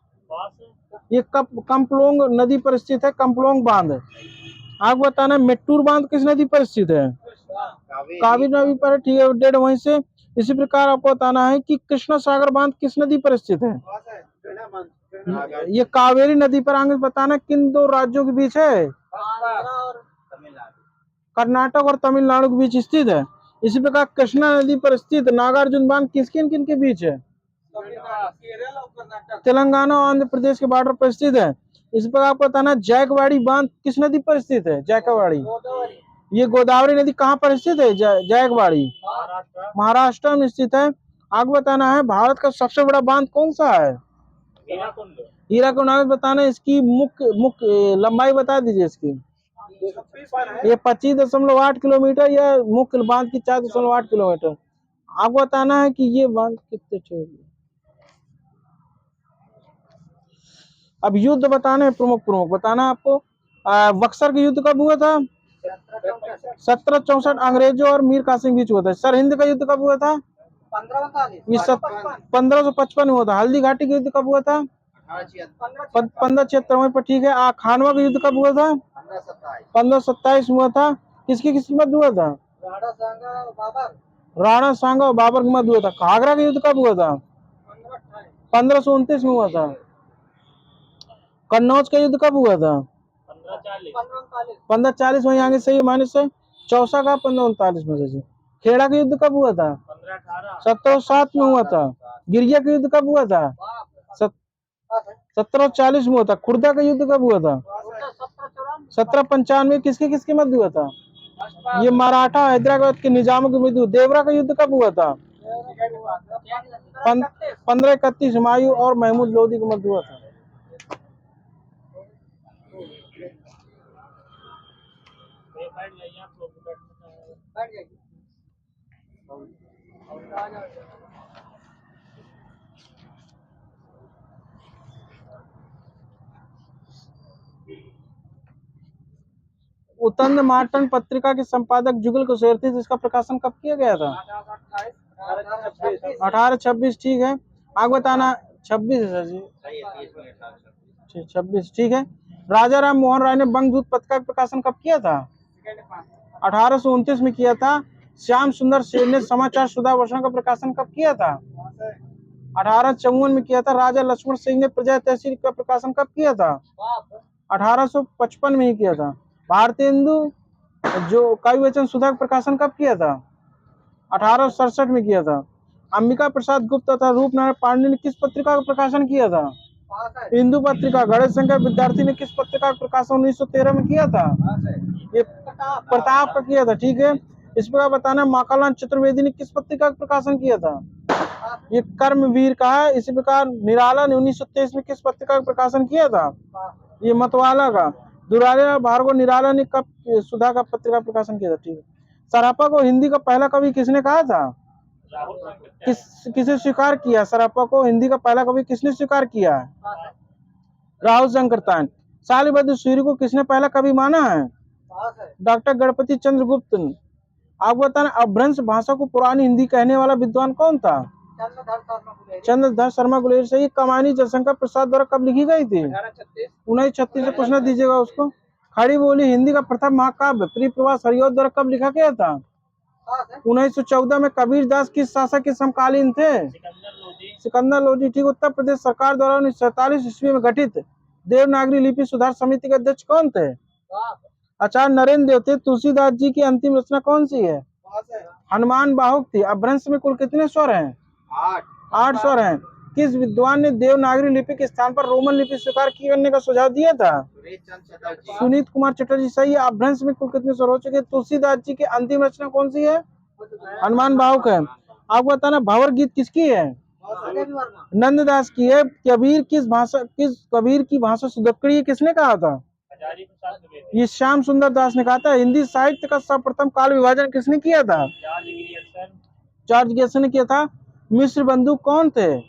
ये कम्पलोंग नदी पर स्थित है। कम्पलोंग बांध। आपको बताना मेट्टूर बांध किस नदी पर स्थित है? कावेरी नदी पर ठीक है। डेढ़ वहीं से। इसी प्रकार आपको बताना है कि कृष्णा सागर बांध किस नदी पर स्थित है? ये कावेरी नदी पर। आगे बताना किन दो राज्यों के बीच है? कर्नाटक और तमिलनाडु के बीच स्थित है। इसी प्रकार कृष्णा नदी पर स्थित नागार्जुन बांध किन किन के बीच है? तेलंगाना और आंध्र प्रदेश के बॉर्डर पर स्थित है। इस प्रकार आपको बताना जायकवाड़ी बांध किस नदी पर स्थित है? जायकवाड़ी ये गोदावरी नदी कहाँ पर स्थित है? जायकवाड़ी महाराष्ट्र में स्थित है। आपको बताना है भारत का सबसे बड़ा बांध कौन सा है? हीराकुंड। आगे बताना इसकी मुख्य लंबाई बता दीजिए इसकी। ये 25.8 किलोमीटर। या मुख्य बांध की 4.8 किलोमीटर। आपको बताना है कि ये बांध कितने छोटे। अब युद्ध बताने हैं प्रमुख बताना आपको। बक्सर के युद्ध कब हुआ था? 1764 अंग्रेजों और मीर कासिम बीच हुआ था। सरहिंद का युद्ध कब हुआ था? 1555 में हुआ था। हल्दी घाटी का युद्ध कब हुआ था? 1576 पर ठीक है। खानवा का युद्ध कब हुआ था? 1527 में हुआ था। किसकी मध्य हुआ था? राणा सांगा और बाबर के मध्य हुआ था। घाघरा का युद्ध कब हुआ था? 1529 में हुआ था। कन्नौज का युद्ध कब हुआ था? 1540 वहीं आगे सही माइनस से। चौसा का 1539 में से। खेड़ा का युद्ध कब हुआ था? 1707 में हुआ था। गिरिया का युद्ध कब हुआ था? 1740 में हुआ था। खुर्दा का युद्ध कब हुआ था? 1795। किसके मध्य हुआ था? ये मराठा हैदराबाद के निजामों के मध्य। देवरा का युद्ध कब हुआ था? 1531 हुमायूं और महमूद लोदी के मध्य हुआ था। उत्तंद मार्टन पत्रिका के संपादक जुगल कुशेर थे, जिसका प्रकाशन कब किया गया था? 1826 ठीक है। आगे बताना 26 है सर जी। 26 ठीक है। राजा राम मोहन राय ने बंगदूत पत्रिका का प्रकाशन कब किया था? 1829 में किया था। श्याम सुंदर सेन ने समाचार सुधा वर्षण का प्रकाशन कब किया था? 1854 में किया था। राजा लक्ष्मण सिंह ने प्रजा तहसील का प्रकाशन कब किया था? 1855 में ही किया था। भारतीय हिंदू जो काव्य वचन सुधा का प्रकाशन कब किया था? 1867 में किया था। अंबिका प्रसाद गुप्त तथा रूपनारायण पांडे ने किस पत्रिका का प्रकाशन किया था? हिंदू पत्रिका। गणेश शंकर विद्यार्थी ने किस पत्रिका का प्रकाशन 1913 में किया था? ये प्रताप का किया था। ठीक है, इस प्रकार बताना माखनलाल चतुर्वेदी ने किस पत्रिका का प्रकाशन किया था? ये कर्मवीर का है। इसी प्रकार निराला ने 1923 में किस पत्रिका का प्रकाशन किया था? ये मतवाला का। दुलाराम भार्गव निराला ने कब सुधा का पत्रिका प्रकाशन किया था? ठीक है। सराफा को हिंदी का पहला कवि किसने कहा था? किसे स्वीकार किया? सराफा को हिंदी का पहला कवि किसने स्वीकार किया? राहुल शंकरतान। शालिबद्ध सूर्य को किसने पहला कवि माना है? डॉक्टर गणपति चंद्र गुप्त ने। आप बताना अपभ्रंश भाषा को पुरानी हिंदी कहने वाला विद्वान कौन था? चंद्रधर शर्मा गुलेर। से कमानी जयशंकर प्रसाद द्वारा कब लिखी गई थी? 1936 से पूछना दीजिएगा उसको। खड़ी बोली हिंदी का प्रथम महाकाव्य प्रियप्रवास हरिऔध द्वारा कब लिखा गया था? 1914 में। कबीर दास किस शासक के समकालीन थे? सिकंदर लोधी। ठीक। उत्तर प्रदेश सरकार द्वारा 1947 ईस्वी में गठित देवनागरी लिपि सुधार समिति के अध्यक्ष कौन थे? आचार्य नरेंद्र देव थे। तुलसीदास जी की अंतिम रचना कौन सी है? हनुमान बाहुक थी। अपभ्रंश में कुल कितने स्वर हैं? 8 स्वर हैं। किस विद्वान ने देवनागरी लिपि के स्थान पर रोमन लिपि स्वीकार करने का सुझाव दिया था? सुनीत कुमार चटर्जी। सही है। अपभ्रंश में कुल कितने स्वर हो चुके? तुलसीदास जी की अंतिम रचना कौन सी है? हनुमान बाहुक है। आपको बताना भंवर गीत किसकी है? नंददास की है। कबीर की भाषा सुदक्कड़ी किसने कहा था? ये श्याम सुंदर दास ने कहा था। हिंदी साहित्य का सर्वप्रथम काल विभाजन किसने किया था? जॉर्ज ग्रियर्सन ने किया था। मिश्र बंधु कौन थे?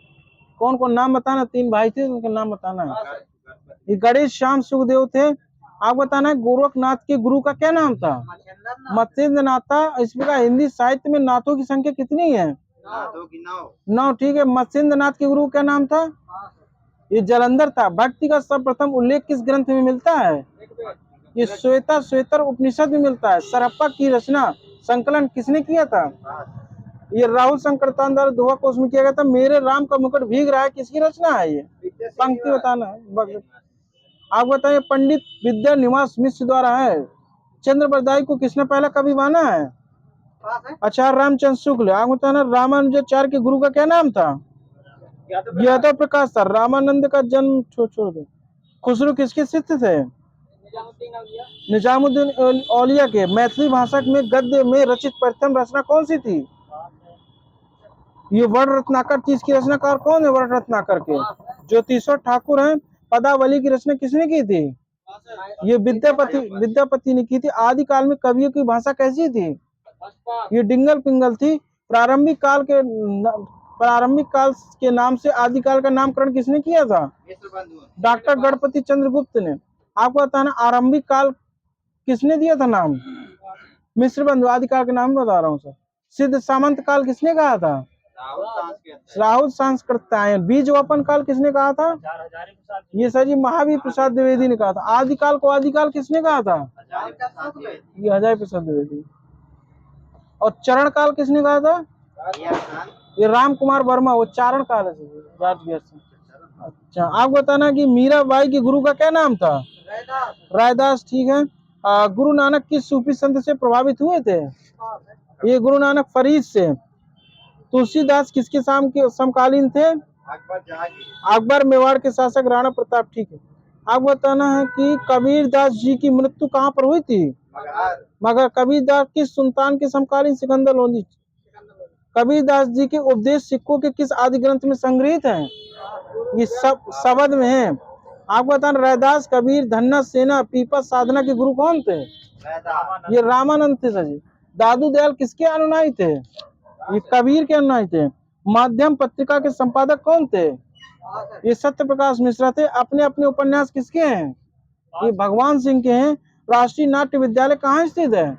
कौन कौन नाम बताना? 3 भाई थे, उनके नाम बताना है। ये गणेश श्याम सुखदेव थे। आप बताना है गोरखनाथ के गुरु का क्या नाम था? मत्स्येंद्र नाथ था। इस प्रकार हिंदी साहित्य में नाथों की संख्या कितनी है? 9। ठीक है। मत्स्येंद्र नाथ के गुरु क्या नाम था? ये जलंधर था। भक्ति का सर्वप्रथम उल्लेख किस ग्रंथ में मिलता है? ये श्वेतर उपनिषद में मिलता है। सरप्पा की रचना संकलन किसने किया था? ये राहुल शंकरतान द्वारा दोहा कोश में किया गया था। मेरे राम का मुकुट भीग रहा है किसकी रचना है? ये पंक्ति बताना है। आप बताइए पंडित विद्या निवास मिश्र द्वारा है। चंद्रबरदाई को किसने पहला कवि माना है? आचार्य रामचंद्र शुक्ल। आप बताना रामानुजाचार्य के गुरु का क्या नाम था? यादव प्रकाश था। रामानंद का जन्म छोड़ दो। खुसरो किसके शिष्य थे? निजामुद्दीन औलिया के। मैथिली भाषा में गद्य में रचित प्रथम रचना कौन सी थी? ये वर्ण रत्नाकर। चीज की रचनाकार कौन है? वर्ण रत्नाकर के ज्योतिषवर ठाकुर हैं। पदावली की रचना किसने की थी? ये विद्यापति ने की थी। आदिकाल में कवियों की भाषा कैसी थी? ये डिंगल पिंगल थी। प्रारंभिक काल के नाम से आदिकाल का नामकरण किसने किया था? डॉक्टर गणपति चंद्र गुप्त ने। आपको बताना आरंभिक काल किसने दिया था नाम? मिश्र बंधु। आदिकाल के नाम बता रहा हूँ सर। सिद्ध सामंत काल किसने कहा था? राहुल सांस्कृत्यायन। बीज वपन काल किसने कहा था? ये सर जी महावीर प्रसाद द्विवेदी ने कहा था। आदिकाल को आदिकाल किसने कहा था? ये हजारी प्रसाद द्विवेदी। और चरण काल किसने कहा था? ये राम कुमार वर्मा। वो चारण काल है। अच्छा। आप बताना कि मीराबाई के गुरु का क्या नाम था? रायदास। ठीक है। गुरु नानक किस सूफी संत से प्रभावित हुए थे? ये गुरु नानक फरीद से। तुलसीदास किसके समकालीन थे? अकबर। मेवाड़ के शासक राणा प्रताप। ठीक है। आप बताना है कि कबीर दास जी की मृत्यु कहाँ पर हुई थी? मगर। कबीर दास किस सुल्तान के समकालीन? सिकंदर लोधी। कबीर दास जी के उपदेश सिक्कों के किस आदि ग्रंथ में संग्रहित हैं? ये सब शब्द में है। आप बताना रैदास, कबीर, धन्ना सेना, पीपा साधना के गुरु कौन थे? ये रामानंद थे सर जी। दादू दयाल किसके अनुयायी थे? ये कबीर के अनुयायी थे। माध्यम पत्रिका के संपादक कौन थे? ये सत्य प्रकाश मिश्रा थे। अपने अपने उपन्यास किसके हैं? ये भगवान सिंह के हैं। राष्ट्रीय नाट्य विद्यालय कहाँ स्थित है?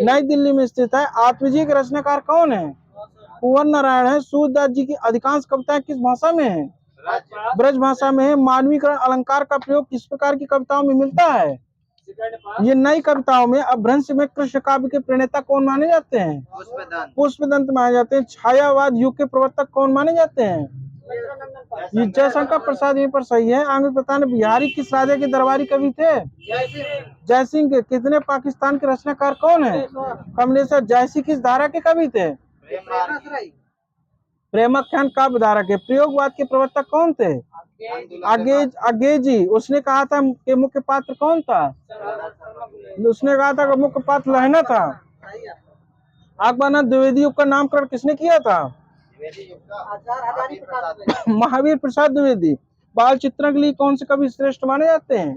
नई दिल्ली में स्थित है। आत्मजीय के रचनाकार कौन है? कुंवर नारायण है। सूरदास जी की अधिकांश कविताएं किस भाषा में है? ब्रज भाषा में है। मानवीकरण अलंकार का प्रयोग किस प्रकार की कविताओं में मिलता है? ये नई कविताओं में अपभ्रंश में कृष्ण काव्य के प्रणेता कौन माने जाते हैं? पुष्पदंत। पुष्पदंत माने जाते हैं। छायावाद युग के प्रवर्तक कौन माने जाते हैं? ये जयशंकर प्रसाद यहीं पर सही है। आगे बताना, बिहारी किस राजा के दरबारी कवि थे? जयसिंह के। कितने पाकिस्तान के रचनाकार कौन है? कमलेश्वर। जयसिंह किस धारा के कवि थे? प्रेमाख्यान काव्य धारा के। प्रयोगवाद के प्रवर्तक कौन थे? अंग्रेजी। उसने कहा था कि मुख्य पात्र कौन था? उसने कहा था कि मुख्य पात्र लहना था। अकबरनाथ द्विवेदी युग का नामकरण किसने किया था? महावीर प्रसाद द्विवेदी। बाल चित्रण के लिए कौन से कवि श्रेष्ठ माने जाते हैं?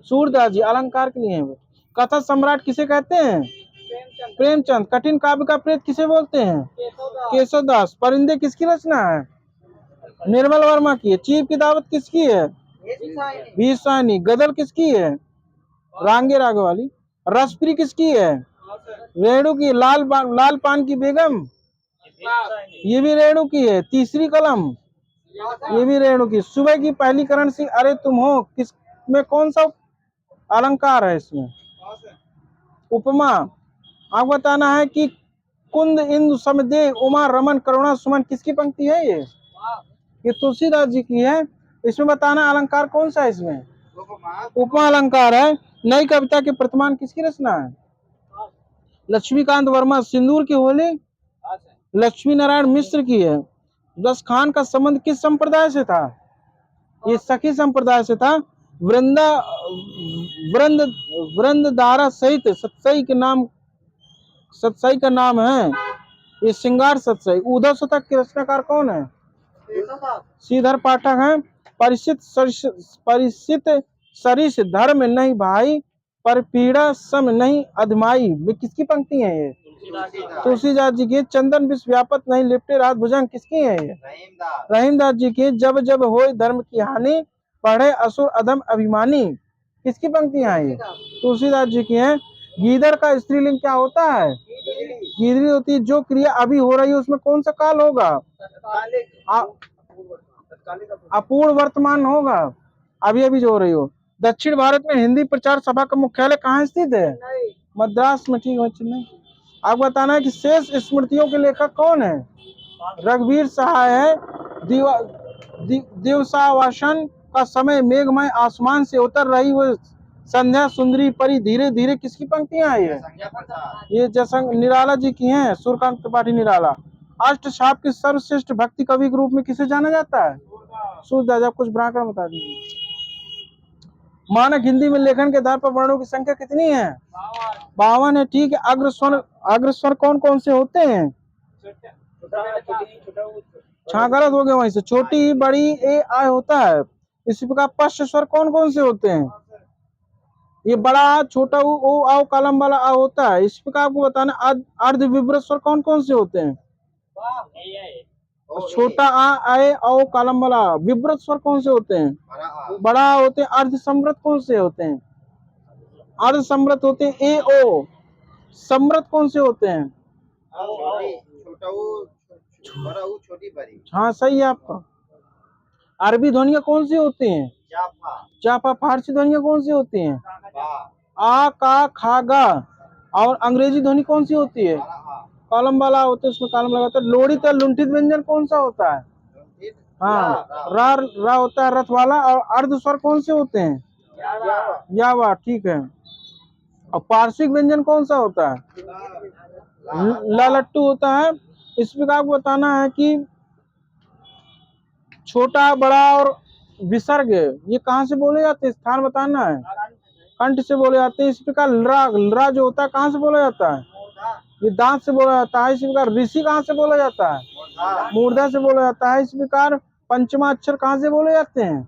सूरदास जी। अलंकार के लिए हैं। कथा सम्राट किसे कहते हैं? प्रेमचंद। कठिन काव्य का प्रेत किसे बोलते हैं? केशवदास। परिंदे किसकी रचना है? निर्मल वर्मा की है। चीफ की दावत किसकी है? वी साहनी। गदर किसकी है? रांगे राघव वाली। रसप्री किसकी है? रेणु की। लाल पान की बेगम, ये भी रेणु की है। तीसरी कलम, ये भी रेणु की। सुबह की पहली करण सिंह अरे तुम हो किस में कौन सा अलंकार है इसमें? उपमा। आपको बताना है कि कुंद इंदु समदे उमा रमन करुणा सुमन किसकी पंक्ति है? ये तुलसीदास जी की है। इसमें बताना अलंकार कौन सा है इसमें? उपमा अलंकार है। नई कविता के प्रतिमान किसकी रचना है? लक्ष्मीकांत वर्मा। सिंदूर की होली लक्ष्मी नारायण मिश्र की है। दस खान का संबंध किस संप्रदाय से था? ये सखी संप्रदाय से था। वृंदारा सहित सतसई का नाम है ये श्रृंगार सतसई। उद्धव शतक के रचनाकार कौन है? श्रीधर पाठक है। परिचित सरिस धर्म नहीं भाई पर पीड़ा सम नहीं अधमाई में किसकी पंक्ति है? ये तुलसीदास जी की। चंदन विश्व व्यापत नहीं लिपटे रात भुजंग किसकी है? ये रहीमदास जी की। जब जब होए धर्म की हानि पढ़े असुर अधम अभिमानी किसकी पंक्तियां हैं? ये तुलसीदास जी की है। गीदड़ का स्त्रीलिंग क्या होता है? गीदड़ी होती है। जो क्रिया अभी हो रही है उसमें कौन सा काल होगा? अपूर्ण वर्तमान होगा। अभी अभी जो हो रही हो। दक्षिण भारत में हिंदी प्रचार सभा का मुख्यालय कहाँ स्थित है? मद्रास में। ठीक है चेन्नई। आपको बताना है कि शेष स्मृतियों के लेखक कौन है? रघुवीर सहाय है। दिवसावसन का समय मेघमय आसमान से उतर रही वो संध्या सुंदरी परी धीरे धीरे किसकी पंक्तियां हैं? ये जयशंकर निराला जी की हैं। सूर्यकांत त्रिपाठी निराला। अष्टछाप के सर्वश्रेष्ठ भक्ति कवि के रूप में किसे जाना जाता है? सूरदास। आप कुछ व्याकरण बता दीजिए। मानक हिंदी में लेखन के आधार पर वर्णों की संख्या कितनी है? 52 है। ठीक है। अग्रस्वर कौन कौन से होते हैं? गलत हो गया वहीं से। छोटी बड़ी ए आय होता है। इसी प्रकार पश्च स्वर कौन कौन से होते हैं? ये बड़ा छोटा ओ आओ कलम वाला आ होता है। इस प्रकार आपको बताना अर्ध विभ्रत स्वर कौन कौन से होते हैं? छोटा आ आए आओ कलम वाला। विभ्रत स्वर कौन से होते हैं? बड़ा होते हैं। अर्ध समृत कौन से होते हैं? अर्ध समृत होते हैं ए ओ। समृत कौन से होते हैं? हाँ सही है आपका। अरबी ध्वनियां कौन सी होती हैं? जाफा। फारसी ध्वनियां कौन सी होती हैं? आ का खा गा। और अंग्रेजी ध्वनि कौन सी होती है? कॉलम वाला होता है, उसमें कॉलम लगाता है। लोड़ित या लुंठित व्यंजन कौन सा होता है? हाँ रा होता है रथ वाला। और अर्ध स्वर कौन से होते हैं? यावा। ठीक है। और पार्श्विक व्यंजन कौन सा होता है? लट्टू होता है। इस प्रकार आपको बताना है कि छोटा बड़ा और विसर्ग ये कहाँ से बोले जाते हैं? स्थान बताना है। कंठ से बोले जाते हैं। इस प्रकार लरा जो होता है कहाँ से बोला जाता है? ये दांत से बोला जाता है। इस प्रकार ऋषि कहाँ से बोला जाता है? मूर्धा से बोला जाता है। इस प्रकार पंचमा अक्षर कहाँ से बोले जाते हैं?